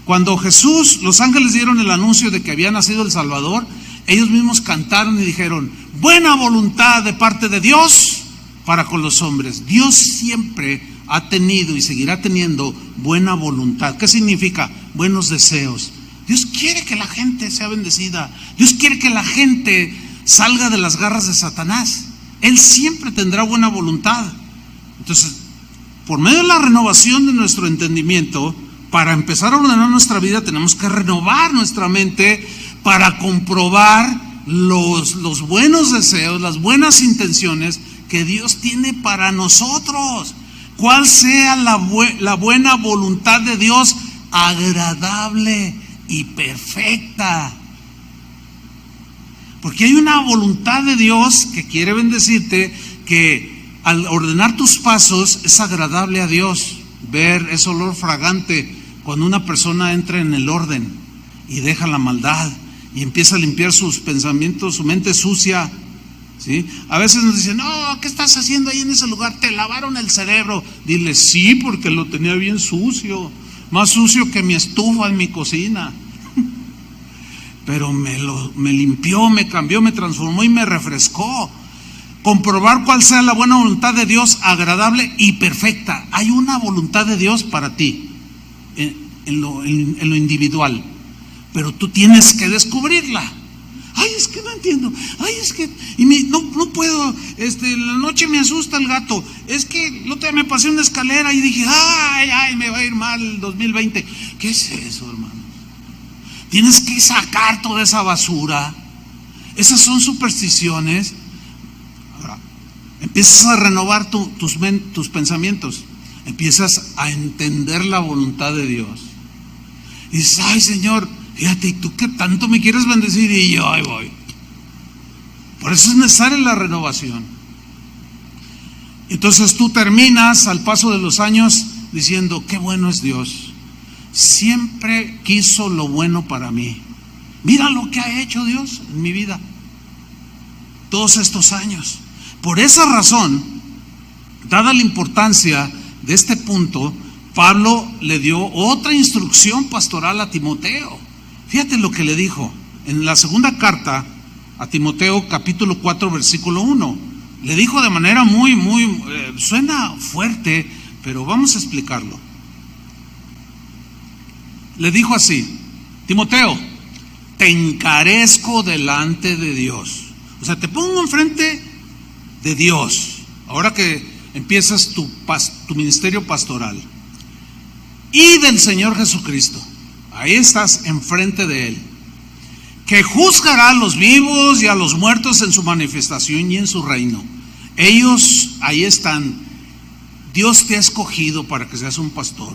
S1: Cuando Jesús, los ángeles dieron el anuncio de que había nacido el Salvador, ellos mismos cantaron y dijeron, buena voluntad de parte de Dios para con los hombres. Dios siempre ha tenido y seguirá teniendo buena voluntad. ¿Qué significa? Buenos deseos. Dios quiere que la gente sea bendecida. Dios quiere que la gente salga de las garras de Satanás. Él siempre tendrá buena voluntad. Entonces, por medio de la renovación de nuestro entendimiento, para empezar a ordenar nuestra vida, tenemos que renovar nuestra mente para comprobar los buenos deseos, las buenas intenciones que Dios tiene para nosotros. Cuál sea la buena voluntad de Dios, agradable y perfecta. Porque hay una voluntad de Dios que quiere bendecirte, que al ordenar tus pasos es agradable a Dios. Ver ese olor fragante cuando una persona entra en el orden y deja la maldad y empieza a limpiar sus pensamientos, su mente sucia, ¿sí? A veces nos dicen, no, ¿qué estás haciendo ahí en ese lugar? Te lavaron el cerebro. Dile, sí, porque lo tenía bien sucio, más sucio que mi estufa en mi cocina. Pero me limpió, me cambió, me transformó y me refrescó. Comprobar cuál sea la buena voluntad de Dios, agradable y perfecta. Hay una voluntad de Dios para ti en lo individual, pero tú tienes que descubrirla. Ay, es que no entiendo. Ay, es que no puedo. En la noche me asusta el gato. Es que el otro día me pasé una escalera y dije, ay, me va a ir mal el 2020. ¿Qué es eso, hermano? Tienes que sacar toda esa basura. Esas son supersticiones. Ahora, empiezas a renovar tus pensamientos. Empiezas a entender la voluntad de Dios. Y dices, ay, Señor, fíjate, ¿y tú qué tanto me quieres bendecir? Y yo ahí voy. Por eso es necesaria la renovación. Entonces tú terminas al paso de los años diciendo, qué bueno es Dios. siempre quiso lo bueno para mí. Mira lo que ha hecho Dios en mi vida todos estos años. Por esa razón, dada la importancia de este punto, Pablo le dio otra instrucción pastoral a Timoteo. Fíjate lo que le dijo en la segunda carta a Timoteo, capítulo 4, versículo 1. Le dijo de manera muy, suena fuerte, pero vamos a explicarlo. Le dijo así: Timoteo, te encarezco delante de Dios. O sea, te pongo enfrente de Dios, ahora que empiezas tu ministerio pastoral, y del Señor Jesucristo. Ahí estás enfrente de Él, que juzgará a los vivos y a los muertos en su manifestación y en su reino. Ellos ahí están. Dios te ha escogido para que seas un pastor,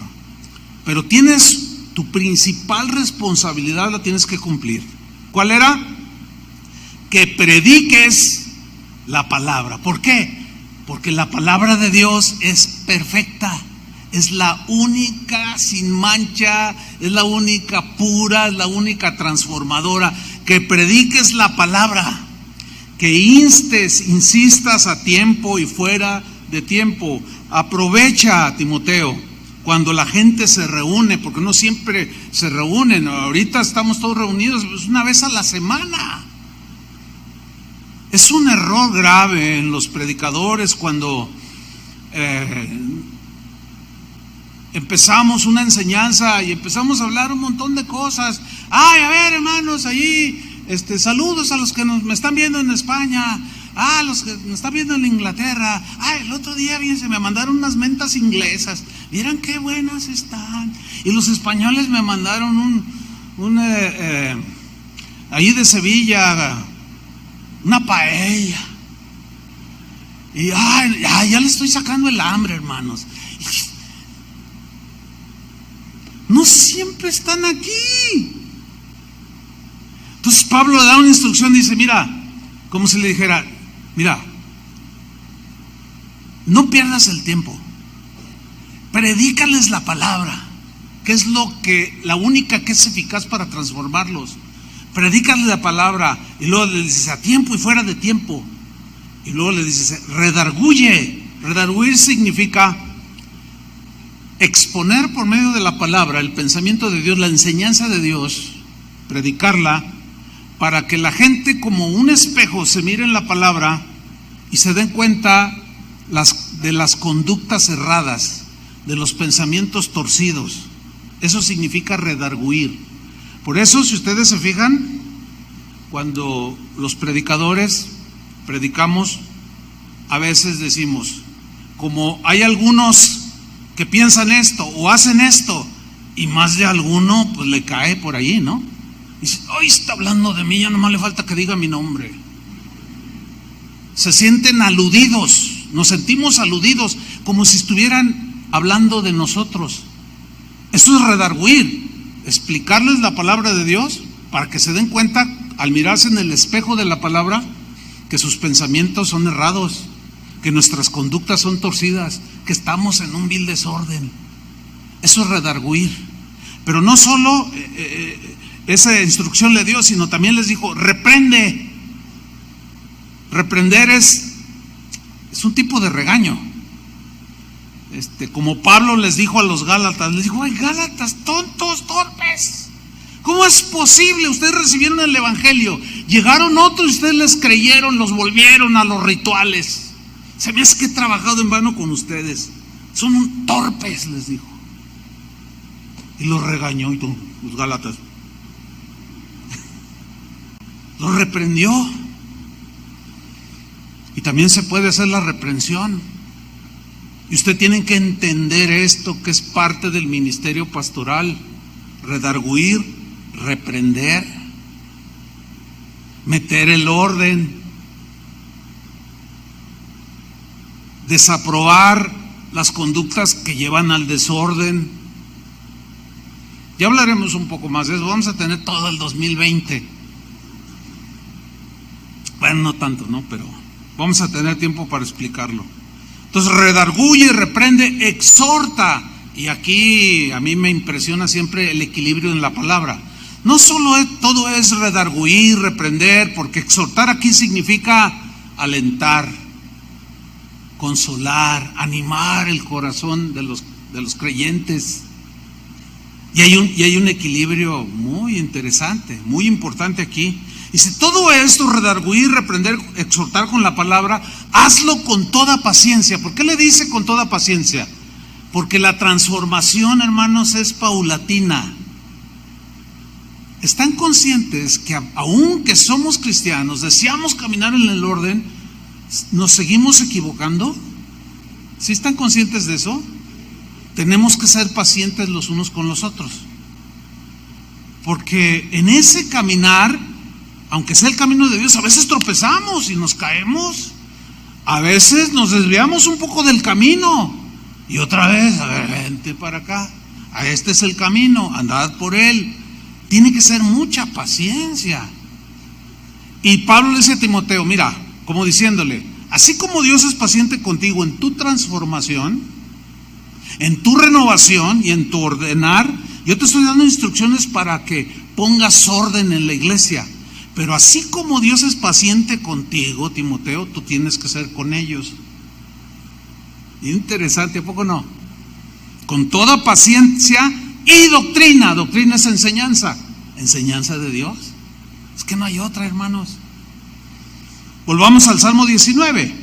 S1: pero tienes tu principal responsabilidad, la tienes que cumplir. ¿Cuál era? Que prediques la palabra. ¿Por qué? Porque la palabra de Dios es perfecta, es la única sin mancha, es la única pura, es la única transformadora. Que prediques la palabra, que insistas a tiempo y fuera de tiempo. Aprovecha, Timoteo, cuando la gente se reúne, porque no siempre se reúnen. Ahorita estamos todos reunidos una vez a la semana. Es un error grave en los predicadores cuando empezamos una enseñanza y empezamos a hablar un montón de cosas. Ay, a ver, hermanos, allí, saludos a los que me están viendo en España, los que nos están viendo en Inglaterra. El otro día, fíjense, me mandaron unas mentas inglesas, vieran qué buenas están. Y los españoles me mandaron allí de Sevilla, una paella. Y ya le estoy sacando el hambre, hermanos. No siempre están aquí. Entonces Pablo le da una instrucción, dice: mira, como si le dijera: mira, no pierdas el tiempo, predícales la palabra, que es la única que es eficaz para transformarlos. Predícales la palabra, y luego le dices a tiempo y fuera de tiempo, y luego le dices redarguye. Redarguir significa exponer por medio de la palabra el pensamiento de Dios, la enseñanza de Dios, predicarla, para que la gente como un espejo se mire en la palabra y se den cuenta de las conductas erradas, de los pensamientos torcidos. Eso significa redarguir. Por eso, si ustedes se fijan, cuando los predicadores predicamos, a veces decimos, como hay algunos que piensan esto o hacen esto, y más de alguno pues le cae por allí, ¿no? Y dice: hoy está hablando de mí, ya nomás le falta que diga mi nombre. Se sienten aludidos, nos sentimos aludidos, como si estuvieran hablando de nosotros. Eso es redarguir, explicarles la palabra de Dios para que se den cuenta, al mirarse en el espejo de la palabra, que sus pensamientos son errados, que nuestras conductas son torcidas, que estamos en un vil desorden. Eso es redarguir. Pero no solo esa instrucción le dio, sino también les dijo: reprende. Reprender es un tipo de regaño. Como Pablo les dijo a los Gálatas, les dijo: ay, Gálatas, tontos, torpes, ¿cómo es posible? Ustedes recibieron el evangelio, llegaron otros y ustedes les creyeron, los volvieron a los rituales. Se me hace que he trabajado en vano con ustedes, son torpes, les dijo. Y los regañó, y los Gálatas los reprendió. Y también se puede hacer la reprensión. Y usted tiene que entender esto, que es parte del ministerio pastoral: redarguir, reprender, meter el orden, desaprobar las conductas que llevan al desorden. Ya hablaremos un poco más de eso, vamos a tener todo el 2020. Bueno, no tanto, ¿no? Pero vamos a tener tiempo para explicarlo. Entonces, redarguye, reprende, exhorta. y aquí a mí me impresiona siempre el equilibrio en la palabra. No solo todo es redarguir, reprender, porque exhortar aquí significa alentar, consolar, animar el corazón de los creyentes. Y hay un equilibrio muy interesante, muy importante aquí. Y si todo esto, redarguir, reprender, exhortar con la palabra, hazlo con toda paciencia. ¿Por qué le dice con toda paciencia? Porque la transformación, hermanos, es paulatina. ¿Están conscientes que aunque somos cristianos, deseamos caminar en el orden, nos seguimos equivocando? ¿Sí están conscientes de eso? Tenemos que ser pacientes los unos con los otros, porque en ese caminar, aunque sea el camino de Dios, a veces tropezamos y nos caemos, a veces nos desviamos un poco del camino y otra vez, a ver, vente para acá, este es el camino, andad por él. Tiene que ser mucha paciencia. Y Pablo le dice a Timoteo, mira, como diciéndole, así como Dios es paciente contigo en tu transformación, en tu renovación y en tu ordenar, yo te estoy dando instrucciones para que pongas orden en la iglesia. Pero así como Dios es paciente contigo, Timoteo, tú tienes que ser con ellos. Interesante, ¿a poco no? Con toda paciencia y doctrina. Doctrina es enseñanza. Enseñanza de Dios. Es que no hay otra, hermanos. Volvamos al Salmo 19.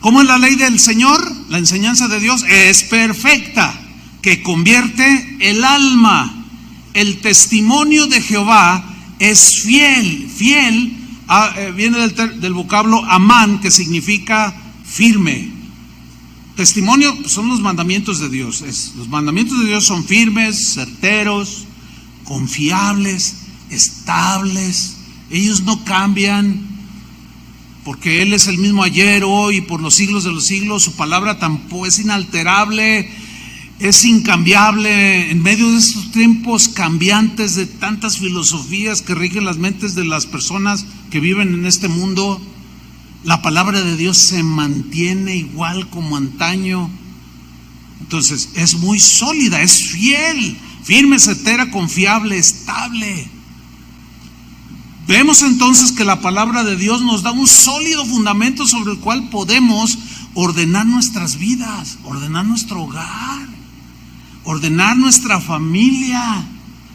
S1: ¿Cómo es la ley del Señor? La enseñanza de Dios es perfecta, que convierte el alma. El testimonio de Jehová es fiel. Fiel viene del vocablo amán, que significa firme. Testimonio son los mandamientos de Dios. Los mandamientos de Dios son firmes, certeros, confiables, estables. Ellos no cambian, porque Él es el mismo ayer, hoy y por los siglos de los siglos. Su palabra tampoco es inalterable, es incambiable. En medio de estos tiempos cambiantes de tantas filosofías que rigen las mentes de las personas que viven en este mundo, la palabra de Dios se mantiene igual como antaño. Entonces es muy sólida, es fiel, firme, certera, confiable, estable. Vemos entonces que la palabra de Dios nos da un sólido fundamento sobre el cual podemos ordenar nuestras vidas, ordenar nuestro hogar, ordenar nuestra familia.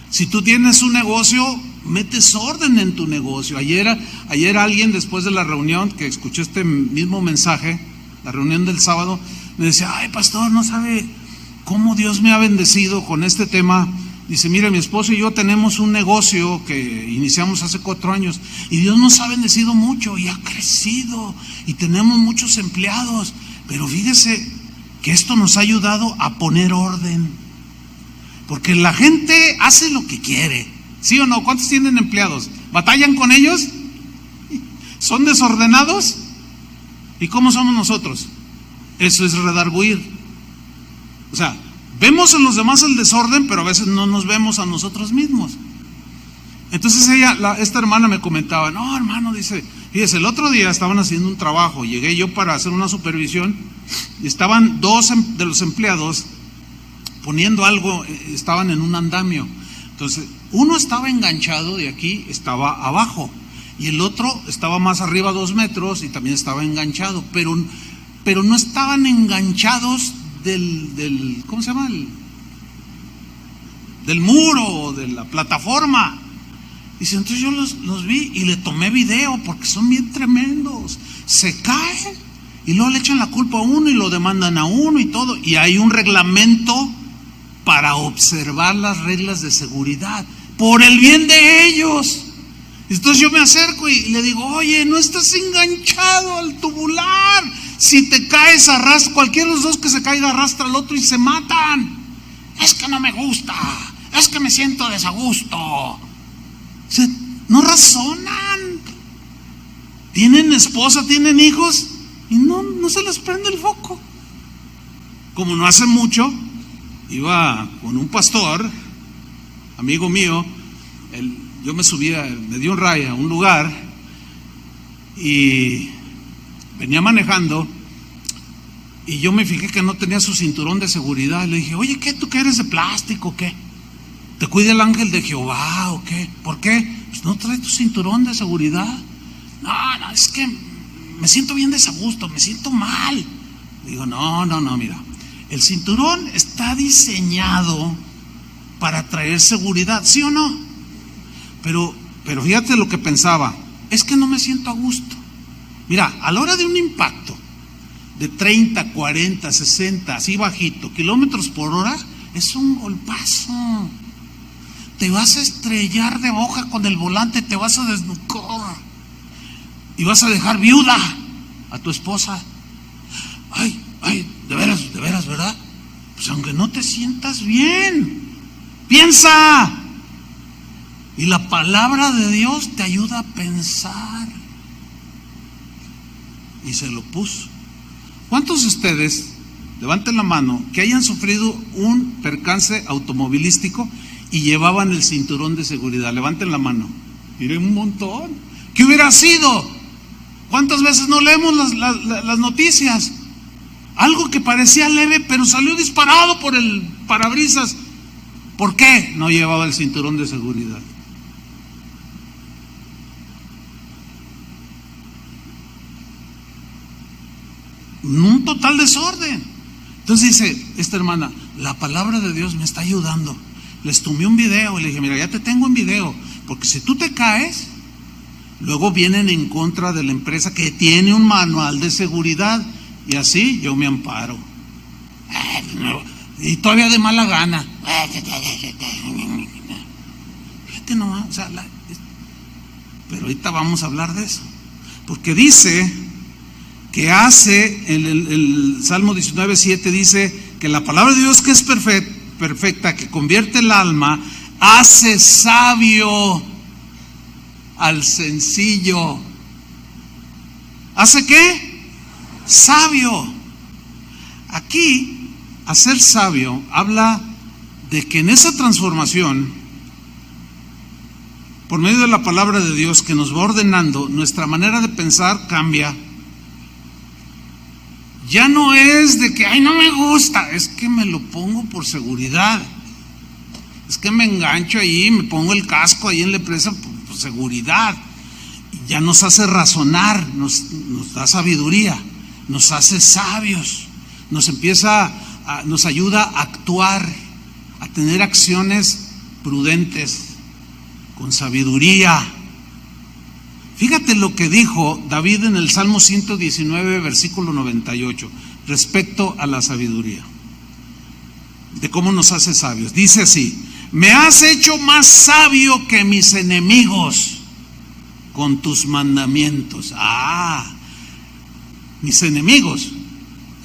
S1: Si tú tienes un negocio, metes orden en tu negocio. Ayer alguien, después de la reunión, que escuchó este mismo mensaje, la reunión del sábado, me decía, ay pastor, no sabe cómo Dios me ha bendecido con este tema. Dice, mira, mi esposo y yo tenemos un negocio que iniciamos hace 4 años y Dios nos ha bendecido mucho y ha crecido y tenemos muchos empleados, pero fíjese que esto nos ha ayudado a poner orden, porque la gente hace lo que quiere. ¿Sí o no? ¿Cuántos tienen empleados? ¿Batallan con ellos? ¿Son desordenados? ¿Y cómo somos nosotros? Eso es redarguir. O sea, vemos en los demás el desorden, pero a veces no nos vemos a nosotros mismos. Entonces esta hermana me comentaba, no hermano, dice, fíjese, el otro día estaban haciendo un trabajo, llegué yo para hacer una supervisión y estaban 2 de los empleados poniendo algo, estaban en un andamio. Entonces, uno estaba enganchado de aquí, estaba abajo, y el otro estaba más arriba 2 metros y también estaba enganchado, pero no estaban enganchados del ¿cómo se llama? Del muro, de la plataforma. Dice, entonces yo los vi y le tomé video porque son bien tremendos. Se caen y luego le echan la culpa a uno y lo demandan a uno y todo. Y hay un reglamento para observar las reglas de seguridad por el bien de ellos. Entonces yo me acerco y le digo, oye, no estás enganchado al tubular. Si te caes, arrastra, cualquiera de los dos que se caiga arrastra al otro y se matan. Es que no me gusta, es que me siento desagusto. O sea, no razonan. Tienen esposa, tienen hijos y no se les prende el foco. Como no hace mucho, iba con un pastor, amigo mío, yo me dio un raya a un lugar y venía manejando Y yo me fijé que no tenía su cinturón de seguridad. Le dije, oye, ¿qué? ¿Tú qué eres de plástico o qué? ¿Te cuida el ángel de Jehová o qué? ¿Por qué? Pues no traes tu cinturón de seguridad. No, es que me siento bien desagusto, me siento mal. Digo, no, mira, el cinturón está diseñado para traer seguridad, ¿sí o no? Pero fíjate lo que pensaba, es que no me siento a gusto. Mira, a la hora de un impacto de 30, 40, 60, así bajito, kilómetros por hora, es un golpazo. Te vas a estrellar de hoja con el volante, te vas a desnucar y vas a dejar viuda a tu esposa. Ay, de veras, ¿verdad? Pues aunque no te sientas bien, piensa. Y la palabra de Dios te ayuda a pensar. Y se lo puso. ¿Cuántos de ustedes, levanten la mano, que hayan sufrido un percance automovilístico y llevaban el cinturón de seguridad? Levanten la mano. Miren, un montón. ¿Qué hubiera sido? ¿Cuántas veces no leemos las noticias? Algo que parecía leve, pero salió disparado por el parabrisas. ¿Por qué? No llevaba el cinturón de seguridad. Un total desorden. Entonces dice esta hermana, la palabra de Dios me está ayudando. Les tomé un video y le dije, mira, ya te tengo en video, porque si tú te caes, luego vienen en contra de la empresa que tiene un manual de seguridad, y así yo me amparo. Y todavía de mala gana. Fíjate nomás, o sea, pero ahorita vamos a hablar de eso, porque dice que hace, el Salmo 19:7 dice que la palabra de Dios, que es perfecta, que convierte el alma, hace sabio al sencillo. ¿Hace qué? Sabio. Aquí, hacer sabio habla de que en esa transformación, por medio de la palabra de Dios que nos va ordenando, nuestra manera de pensar cambia. Ya no es de que, ay, no me gusta, es que me lo pongo por seguridad. Es que me engancho ahí, me pongo el casco ahí en la empresa por seguridad. Y ya nos hace razonar, nos da sabiduría, nos hace sabios, nos ayuda a actuar, a tener acciones prudentes, con sabiduría. Fíjate lo que dijo David en el Salmo 119, versículo 98, respecto a la sabiduría, de cómo nos hace sabios. Dice así: me has hecho más sabio que mis enemigos con tus mandamientos. Mis enemigos,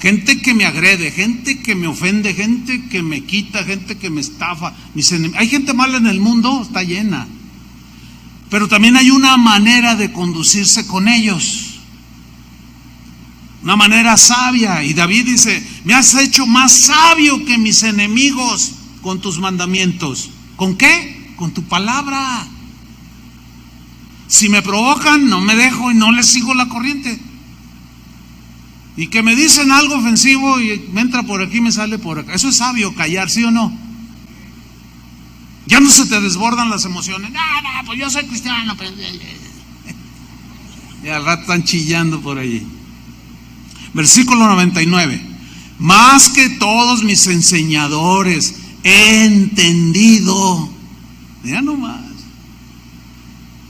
S1: gente que me agrede, gente que me ofende, gente que me quita, gente que me estafa. Hay gente mala en el mundo, está llena. Pero también hay una manera de conducirse con ellos, una manera sabia. Y David dice: me has hecho más sabio que mis enemigos con tus mandamientos. ¿Con qué? Con tu palabra. Si me provocan, no me dejo y no les sigo la corriente. Y que me dicen algo ofensivo y me entra por aquí, me sale por acá. Eso es sabio, callar, ¿sí o no? Ya no se te desbordan las emociones. No, pues yo soy cristiano. Pero... y al rato están chillando por allí. Versículo 99. Más que todos mis enseñadores he entendido. Mira nomás.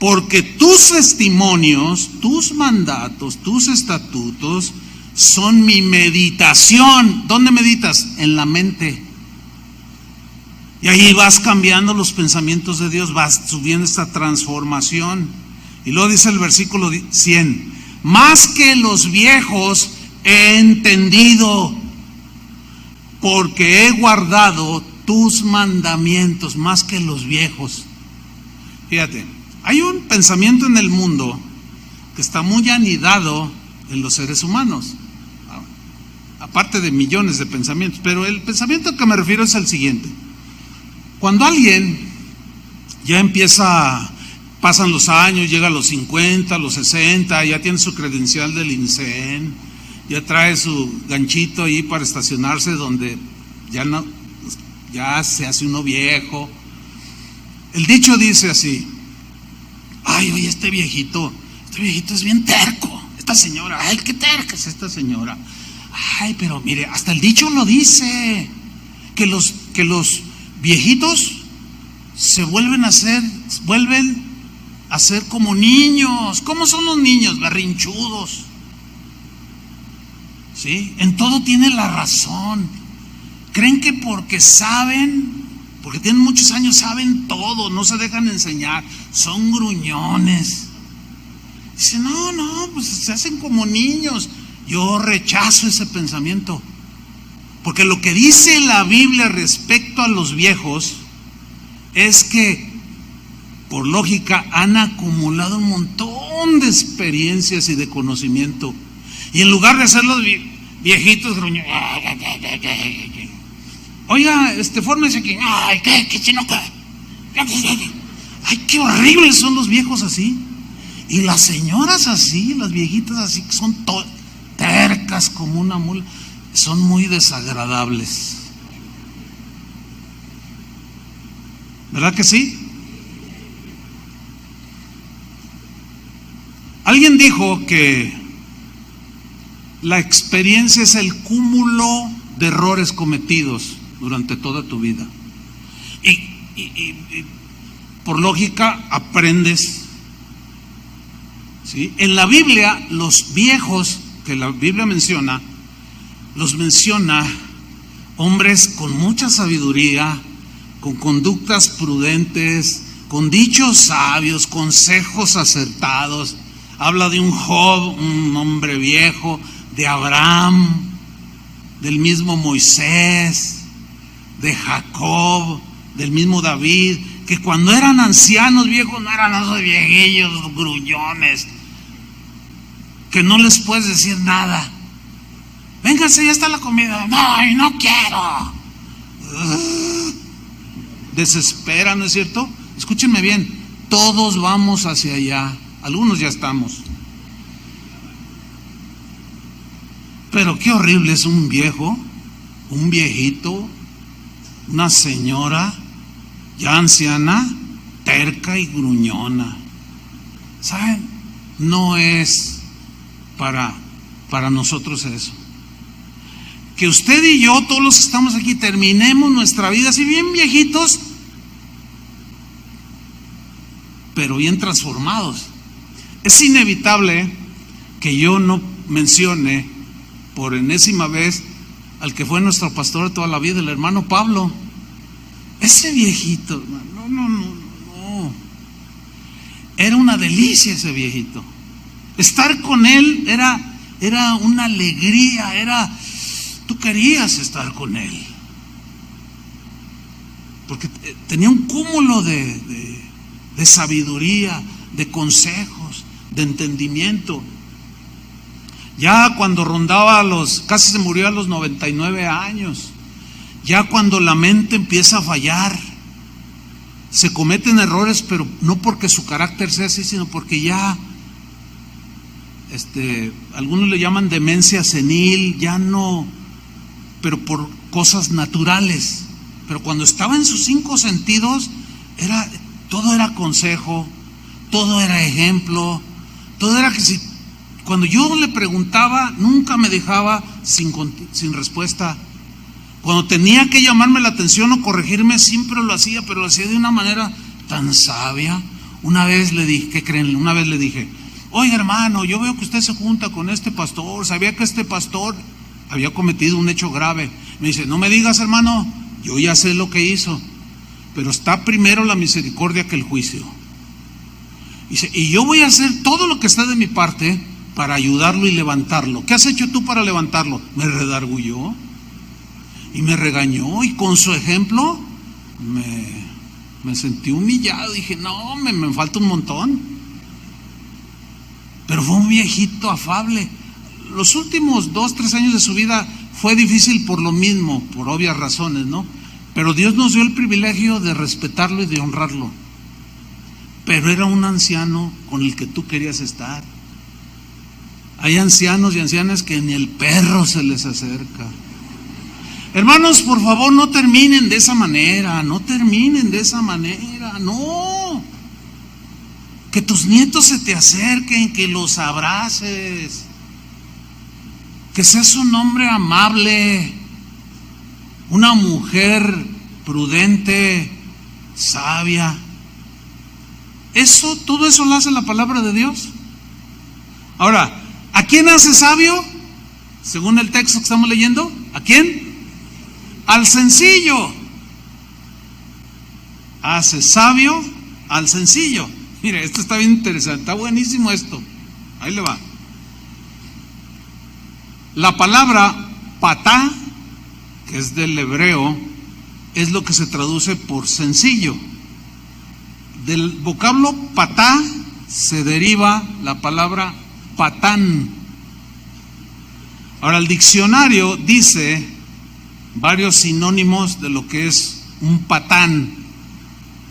S1: Porque tus testimonios, tus mandatos, tus estatutos son mi meditación. ¿Dónde meditas? En la mente. Y ahí vas cambiando los pensamientos de Dios, vas subiendo esta transformación. Y luego dice el versículo 100, más que los viejos he entendido, porque he guardado tus mandamientos. Más que los viejos. Fíjate, hay un pensamiento en el mundo que está muy anidado en los seres humanos, aparte de millones de pensamientos, pero el pensamiento al que me refiero es el siguiente. Cuando alguien ya pasan los años, llega a los 50, a los 60, ya tiene su credencial del INSEN, ya trae su ganchito ahí para estacionarse donde ya no, ya se hace uno viejo. El dicho dice así: ay, oye, este viejito es bien terco, esta señora, ay, qué terca es esta señora. Ay, pero mire, hasta el dicho lo dice, que los viejitos se vuelven a ser como niños. ¿Cómo son los niños? Berrinchudos. ¿Sí? En todo tienen la razón. Creen que porque saben, porque tienen muchos años, saben todo, no se dejan enseñar, son gruñones. Dicen, no, pues se hacen como niños. Yo rechazo ese pensamiento, porque lo que dice la Biblia respecto a los viejos es que, por lógica, han acumulado un montón de experiencias y de conocimiento, y en lugar de ser los viejitos gruñones, oiga, fórmese aquí, ay, qué chino, ay, qué horribles son los viejos así. Y las señoras así, las viejitas así, que son tercas como una mula, son muy desagradables. ¿Verdad que sí? Alguien dijo que la experiencia es el cúmulo de errores cometidos durante toda tu vida. Y por lógica aprendes. ¿Sí? En la Biblia, los viejos que la Biblia menciona, los menciona hombres con mucha sabiduría, con conductas prudentes, con dichos sabios, consejos acertados. Habla de un Job, un hombre viejo, de Abraham, del mismo Moisés, de Jacob, del mismo David, que cuando eran ancianos viejos no eran esos viejillos gruñones, que no les puedes decir nada. Vénganse, ya está la comida. No quiero. Desespera, ¿no es cierto? Escúchenme bien, todos vamos hacia allá. Algunos ya estamos. Pero qué horrible es un viejo, un viejito, una señora ya anciana, terca y gruñona. ¿Saben? No es para nosotros eso. Que usted y yo, todos los que estamos aquí, terminemos nuestra vida así bien viejitos, pero bien transformados. Es inevitable que yo no mencione por enésima vez al que fue nuestro pastor de toda la vida, el hermano Pablo. Ese viejito, no. Era una delicia ese viejito. Estar con él era una alegría, tú querías estar con él. Porque tenía un cúmulo de sabiduría, de consejos, de entendimiento. Ya cuando rondaba casi se murió a los 99 años, ya cuando la mente empieza a fallar, se cometen errores, pero no porque su carácter sea así, sino porque ya, algunos le llaman demencia senil, ya no, pero por cosas naturales. Pero cuando estaba en sus 5 sentidos, todo era consejo, todo era ejemplo, todo era que cuando yo le preguntaba, nunca me dejaba sin respuesta. Cuando tenía que llamarme la atención o corregirme, siempre lo hacía, pero lo hacía de una manera tan sabia. Una vez le dije, ¿qué creen? Una vez le dije, oiga hermano, yo veo que usted se junta con este pastor, sabía que este pastor había cometido un hecho grave. Me dice, no me digas hermano, yo ya sé lo que hizo, pero está primero la misericordia que el juicio. Dice, y yo voy a hacer todo lo que está de mi parte para ayudarlo y levantarlo. ¿Qué has hecho tú para levantarlo? Me redargulló y me regañó, y con su ejemplo me sentí humillado. Dije, no, me falta un montón. Pero fue un viejito afable. Los últimos 2-3 años de su vida fue difícil por lo mismo, por obvias razones, ¿no? Pero Dios nos dio el privilegio de respetarlo y de honrarlo. Pero era un anciano con el que tú querías estar. Hay ancianos y ancianas que ni el perro se les acerca. Hermanos, por favor, no terminen de esa manera, no terminen de esa manera, no. Que tus nietos se te acerquen, que los abraces, que seas un hombre amable, una mujer prudente, sabia. Todo eso lo hace la palabra de Dios. Ahora, ¿a quién hace sabio? Según el texto que estamos leyendo, ¿a quién? Al sencillo. Hace sabio al sencillo. Mire, esto está bien interesante, está buenísimo esto. Ahí le va. La palabra patá, que es del hebreo, es lo que se traduce por sencillo. Del vocablo patá se deriva la palabra patán. Ahora, el diccionario dice varios sinónimos de lo que es un patán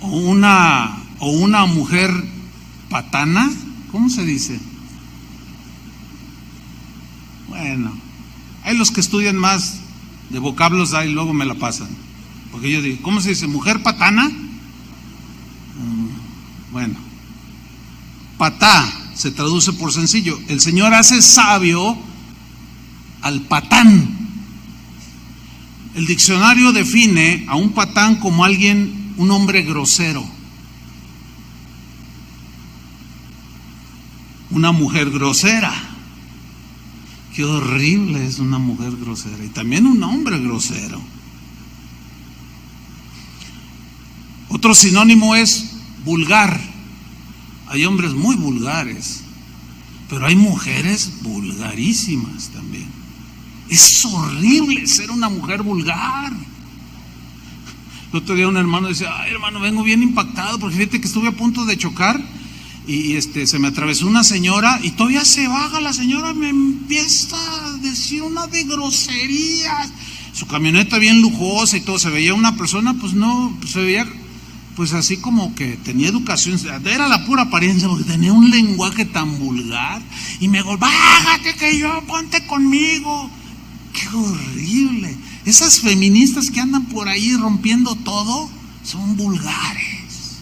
S1: o una mujer patana. ¿Cómo se dice? Bueno, hay los que estudian más de vocablos, ahí luego me la pasan, porque yo digo, ¿cómo se dice? ¿Mujer patana? Bueno, patá se traduce por sencillo. El Señor hace sabio al patán. El diccionario define a un patán como un hombre grosero, una mujer grosera. Qué horrible es una mujer grosera, y también un hombre grosero. Otro sinónimo es vulgar. Hay hombres muy vulgares, pero hay mujeres vulgarísimas también. Es horrible ser una mujer vulgar. El otro día un hermano decía, ay hermano, vengo bien impactado porque fíjate que estuve a punto de chocar y se me atravesó una señora y todavía se baja la señora, me empieza a decir una de groserías. Su camioneta bien lujosa y todo, se veía una persona, pues no, se veía pues así como que tenía educación, era la pura apariencia, porque tenía un lenguaje tan vulgar y me dijo, bájate que yo, ponte conmigo. Qué horrible. Esas feministas que andan por ahí rompiendo todo son vulgares.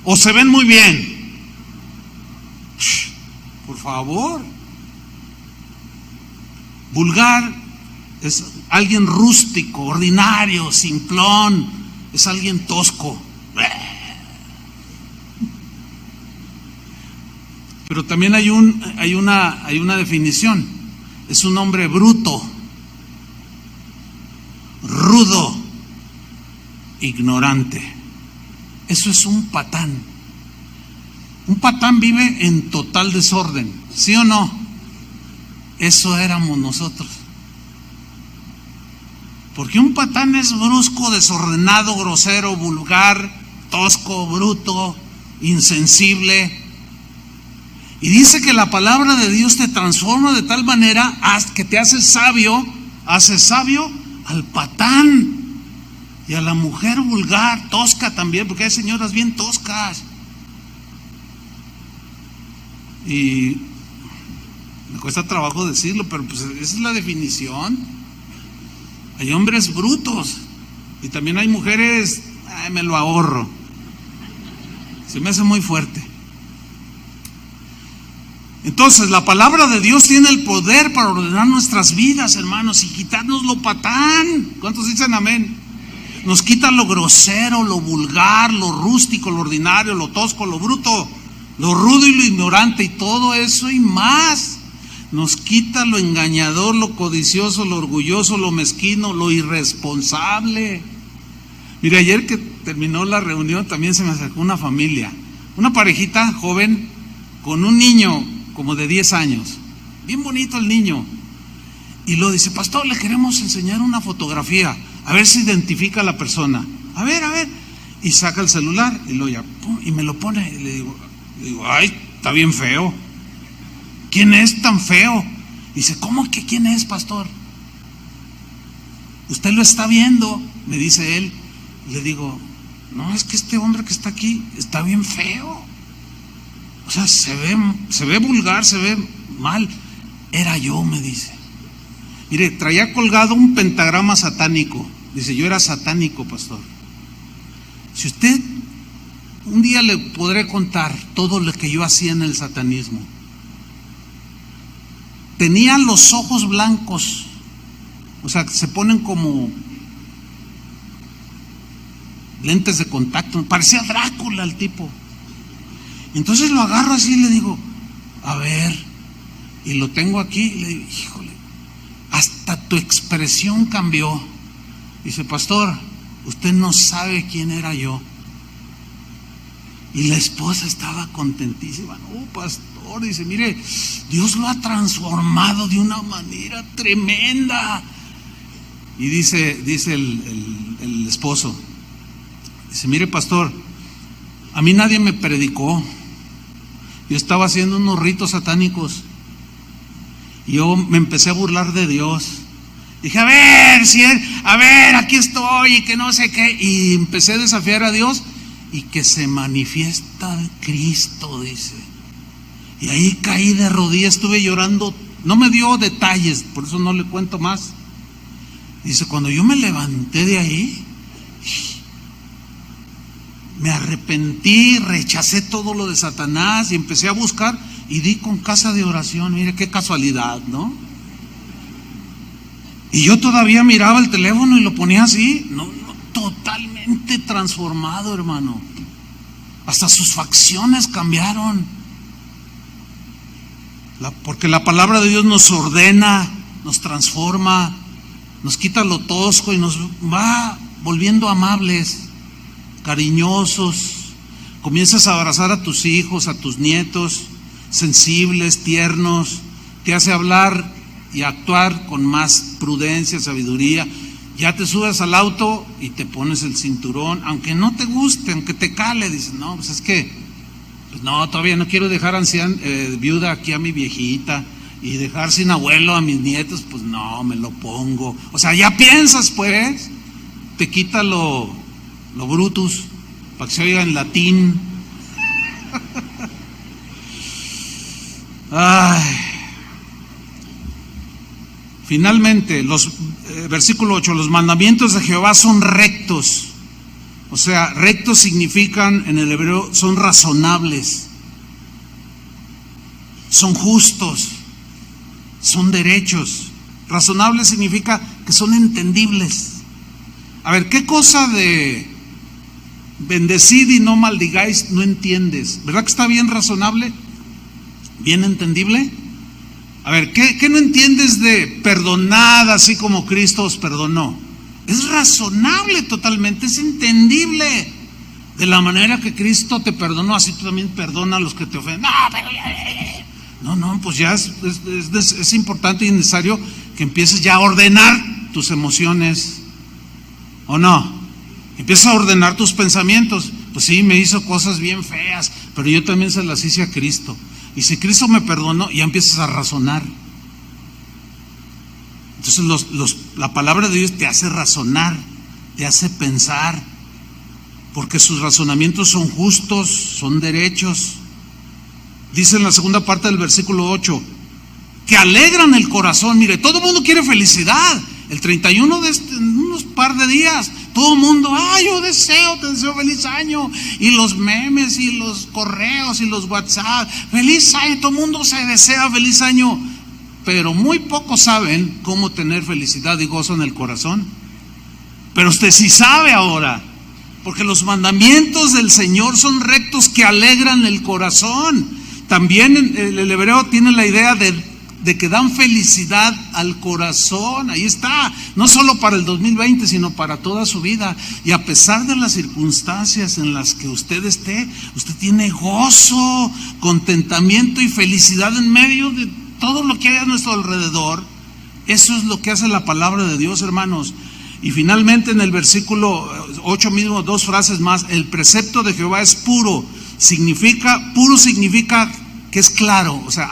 S1: O se ven muy bien. Por favor. Vulgar es alguien rústico, ordinario, simplón, es alguien tosco. Pero también hay una definición. Es un hombre bruto, rudo, ignorante. Eso es un patán. Un patán vive en total desorden, ¿sí o no? Eso éramos nosotros. Porque un patán es brusco, desordenado, grosero, vulgar, tosco, bruto, insensible. Y dice que la palabra de Dios te transforma de tal manera que te hace sabio al patán y a la mujer vulgar, tosca también, porque hay señoras bien toscas. Y me cuesta trabajo decirlo, pero pues esa es la definición. Hay hombres brutos y también hay mujeres, me lo ahorro. Se me hace muy fuerte. Entonces, la palabra de Dios tiene el poder para ordenar nuestras vidas, hermanos, y quitarnos lo patán. ¿Cuántos dicen amén? Nos quita lo grosero, lo vulgar, lo rústico, lo ordinario, lo tosco, lo bruto, lo rudo y lo ignorante, y todo eso y más. Nos quita lo engañador, lo codicioso, lo orgulloso, lo mezquino, lo irresponsable. Mire, ayer que terminó la reunión también se me acercó una familia, una parejita joven con un niño como de 10 años, bien bonito el niño, y lo dice, pastor, le queremos enseñar una fotografía, a ver si identifica a la persona, a ver, y saca el celular y me lo pone, y le digo, ay, está bien feo. ¿Quién es tan feo? Dice, ¿cómo que quién es, pastor? Usted lo está viendo, me dice él. Le digo, no, es que este hombre que está aquí está bien feo. O sea, se ve vulgar, se ve mal. Era yo, me dice. Mire, traía colgado un pentagrama satánico. Dice, yo era satánico, pastor. Si usted, un día le podré contar todo lo que yo hacía en el satanismo. Tenía los ojos blancos, o sea, se ponen como lentes de contacto. Parecía Drácula el tipo. Entonces lo agarro así y le digo, a ver, y lo tengo aquí, y le digo, híjole, hasta tu expresión cambió. Dice, pastor, usted no sabe quién era yo. Y la esposa estaba contentísima. No, pastor, dice, mire, Dios lo ha transformado de una manera tremenda. Y dice el esposo, dice, mire, pastor, a mí nadie me predicó. Yo estaba haciendo unos ritos satánicos. Y yo me empecé a burlar de Dios. Dije, a ver, aquí estoy, y que no sé qué. Y empecé a desafiar a Dios, y que se manifiesta Cristo, dice. Y ahí caí de rodillas, estuve llorando. No me dio detalles, por eso no le cuento más. Dice, cuando yo me levanté de ahí, me arrepentí, rechacé todo lo de Satanás y empecé a buscar y di con casa de oración. Mire qué casualidad, ¿no? Y yo todavía miraba el teléfono y lo ponía así, no, totalmente transformado, hermano. Hasta sus facciones cambiaron. Porque la palabra de Dios nos ordena, nos transforma, nos quita lo tosco y nos va volviendo amables, cariñosos. Comienzas a abrazar a tus hijos, a tus nietos, sensibles, tiernos. Te hace hablar y actuar con más prudencia, sabiduría. Ya te subes al auto y te pones el cinturón, aunque no te guste, aunque te cale. Dices, no, pues es que, pues no, todavía no quiero dejar viuda aquí a mi viejita y dejar sin abuelo a mis nietos. Pues no, me lo pongo. O sea, ya piensas, pues, te quita lo brutus, para que se oiga en latín. Ay. Finalmente, versículo 8, los mandamientos de Jehová son rectos. O sea, rectos significan en el hebreo, son razonables, son justos, son derechos. Razonable significa que son entendibles. A ver, ¿qué cosa de bendecid y no maldigáis no entiendes? ¿Verdad que está bien razonable? ¿Bien entendible? A ver, ¿qué no entiendes de perdonad así como Cristo os perdonó? Es razonable totalmente, es entendible. De la manera que Cristo te perdonó, así tú también perdona a los que te ofenden. No, pues ya es importante y necesario que empieces ya a ordenar tus emociones. ¿O no? Empiezas a ordenar tus pensamientos. Pues sí, me hizo cosas bien feas, pero yo también se las hice a Cristo. Y si Cristo me perdonó, ya empiezas a razonar. Entonces la palabra de Dios te hace razonar, te hace pensar, porque sus razonamientos son justos, son derechos. Dice en la segunda parte del versículo 8, que alegran el corazón. Mire, todo el mundo quiere felicidad. El 31 de unos par de días, todo el mundo, yo te deseo feliz año. Y los memes y los correos y los WhatsApp, feliz año, todo el mundo se desea feliz año. Pero muy pocos saben cómo tener felicidad y gozo en el corazón. Pero usted sí sabe ahora, porque los mandamientos del Señor son rectos que alegran el corazón. También el hebreo tiene la idea de que dan felicidad al corazón. Ahí está, no solo para el 2020, sino para toda su vida. Y a pesar de las circunstancias en las que usted esté, usted tiene gozo, contentamiento y felicidad en medio de todo lo que hay a nuestro alrededor. Eso es lo que hace la palabra de Dios, hermanos. Y finalmente en el versículo 8 mismo, dos frases más, el precepto de Jehová es puro. Puro significa que es claro. O sea,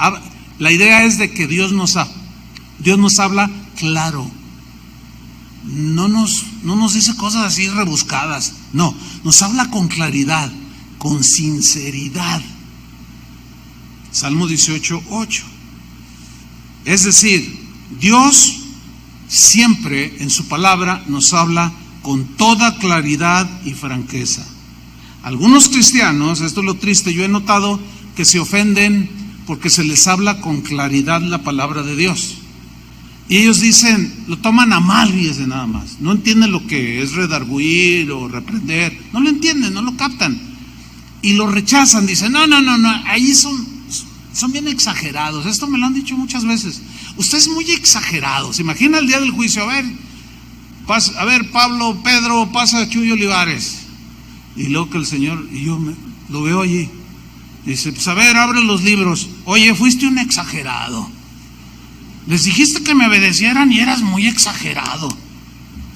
S1: la idea es de que Dios nos habla claro. No nos dice cosas así rebuscadas. No, nos habla con claridad, con sinceridad. Salmo 18:8. Es decir, Dios siempre en su palabra nos habla con toda claridad y franqueza. Algunos cristianos, esto es lo triste, yo he notado que se ofenden porque se les habla con claridad la palabra de Dios. Y ellos dicen, lo toman a mal, fíjense nada más. No entienden lo que es redarguir o reprender. No lo entienden, no lo captan. Y lo rechazan, dicen, no, ahí son bien exagerados. Esto me lo han dicho muchas veces. Usted es muy exagerado. Se imagina el día del juicio, a ver, Pablo, Pedro, pasa a Chuy Olivares. Y luego que el Señor, y yo lo veo allí. Dice, pues a ver, abre los libros. Oye, fuiste un exagerado. Les dijiste que me obedecieran y eras muy exagerado.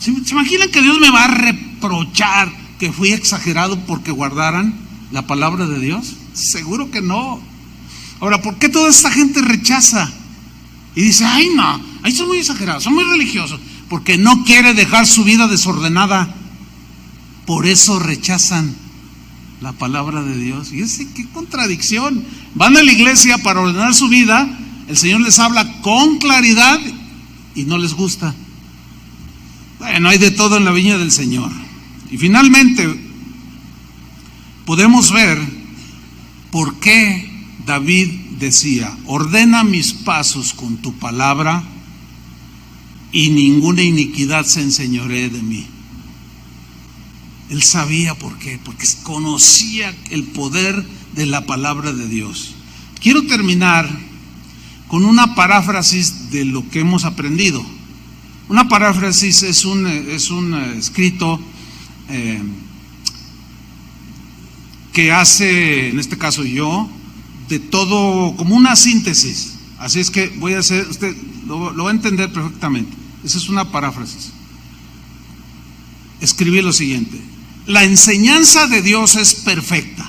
S1: ¿Se imaginan que Dios me va a reprochar que fui exagerado porque guardaran la palabra de Dios? Seguro que no. Ahora, ¿por qué toda esta gente rechaza? Y dice, ay no, ahí son muy exagerados, son muy religiosos. Porque no quiere dejar su vida desordenada. Por eso rechazan la palabra de Dios. Y ese, qué contradicción. Van a la iglesia para ordenar su vida. El Señor les habla con claridad y no les gusta. Bueno, hay de todo en la viña del Señor. Y finalmente podemos ver por qué David decía, ordena mis pasos con tu palabra y ninguna iniquidad se enseñoree de mí. Él sabía por qué, porque conocía el poder de la palabra de Dios. Quiero terminar con una paráfrasis de lo que hemos aprendido. Una paráfrasis es un escrito que hace, en este caso yo, de todo, como una síntesis. Así es que voy a hacer, usted lo va a entender perfectamente. Esa es una paráfrasis. Escribí lo siguiente: la enseñanza de Dios es perfecta,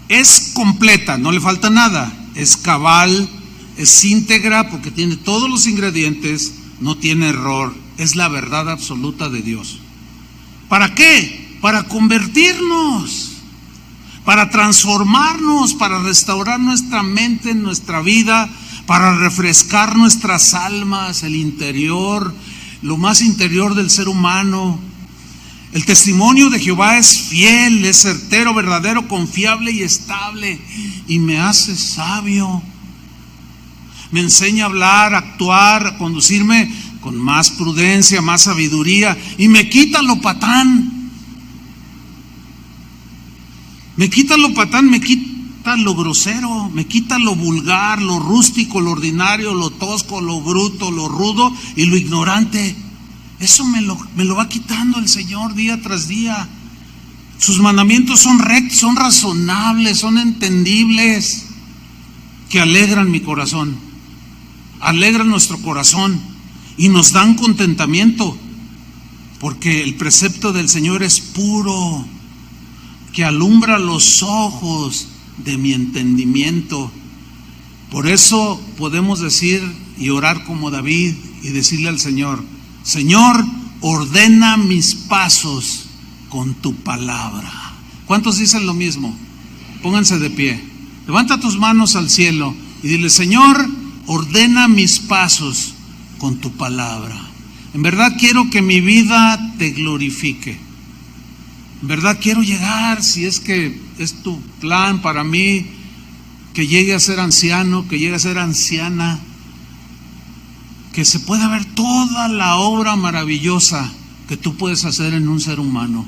S1: es completa, no le falta nada, es cabal, es íntegra porque tiene todos los ingredientes, no tiene error, es la verdad absoluta de Dios. ¿Para qué? Para convertirnos, para transformarnos, para restaurar nuestra mente, nuestra vida, para refrescar nuestras almas, el interior, lo más interior del ser humano. El testimonio de Jehová es fiel, es certero, verdadero, confiable y estable, y me hace sabio. Me enseña a hablar, a actuar, a conducirme con más prudencia, más sabiduría, y me quita lo patán. Me quita lo patán, me quita lo grosero, me quita lo vulgar, lo rústico, lo ordinario, lo tosco, lo bruto, lo rudo y lo ignorante. Eso me lo va quitando el Señor día tras día. Sus mandamientos son rectos, son razonables, son entendibles, que alegran mi corazón, alegran nuestro corazón y nos dan contentamiento, porque el precepto del Señor es puro, que alumbra los ojos de mi entendimiento. Por eso podemos decir y orar como David y decirle al Señor: Señor, ordena mis pasos con tu palabra. ¿Cuántos dicen lo mismo? Pónganse de pie. Levanta tus manos al cielo y dile: Señor, ordena mis pasos con tu palabra. En verdad quiero que mi vida te glorifique. En verdad quiero llegar, si es que es tu plan para mí, que llegue a ser anciano, que llegue a ser anciana, que se pueda ver toda la obra maravillosa que tú puedes hacer en un ser humano.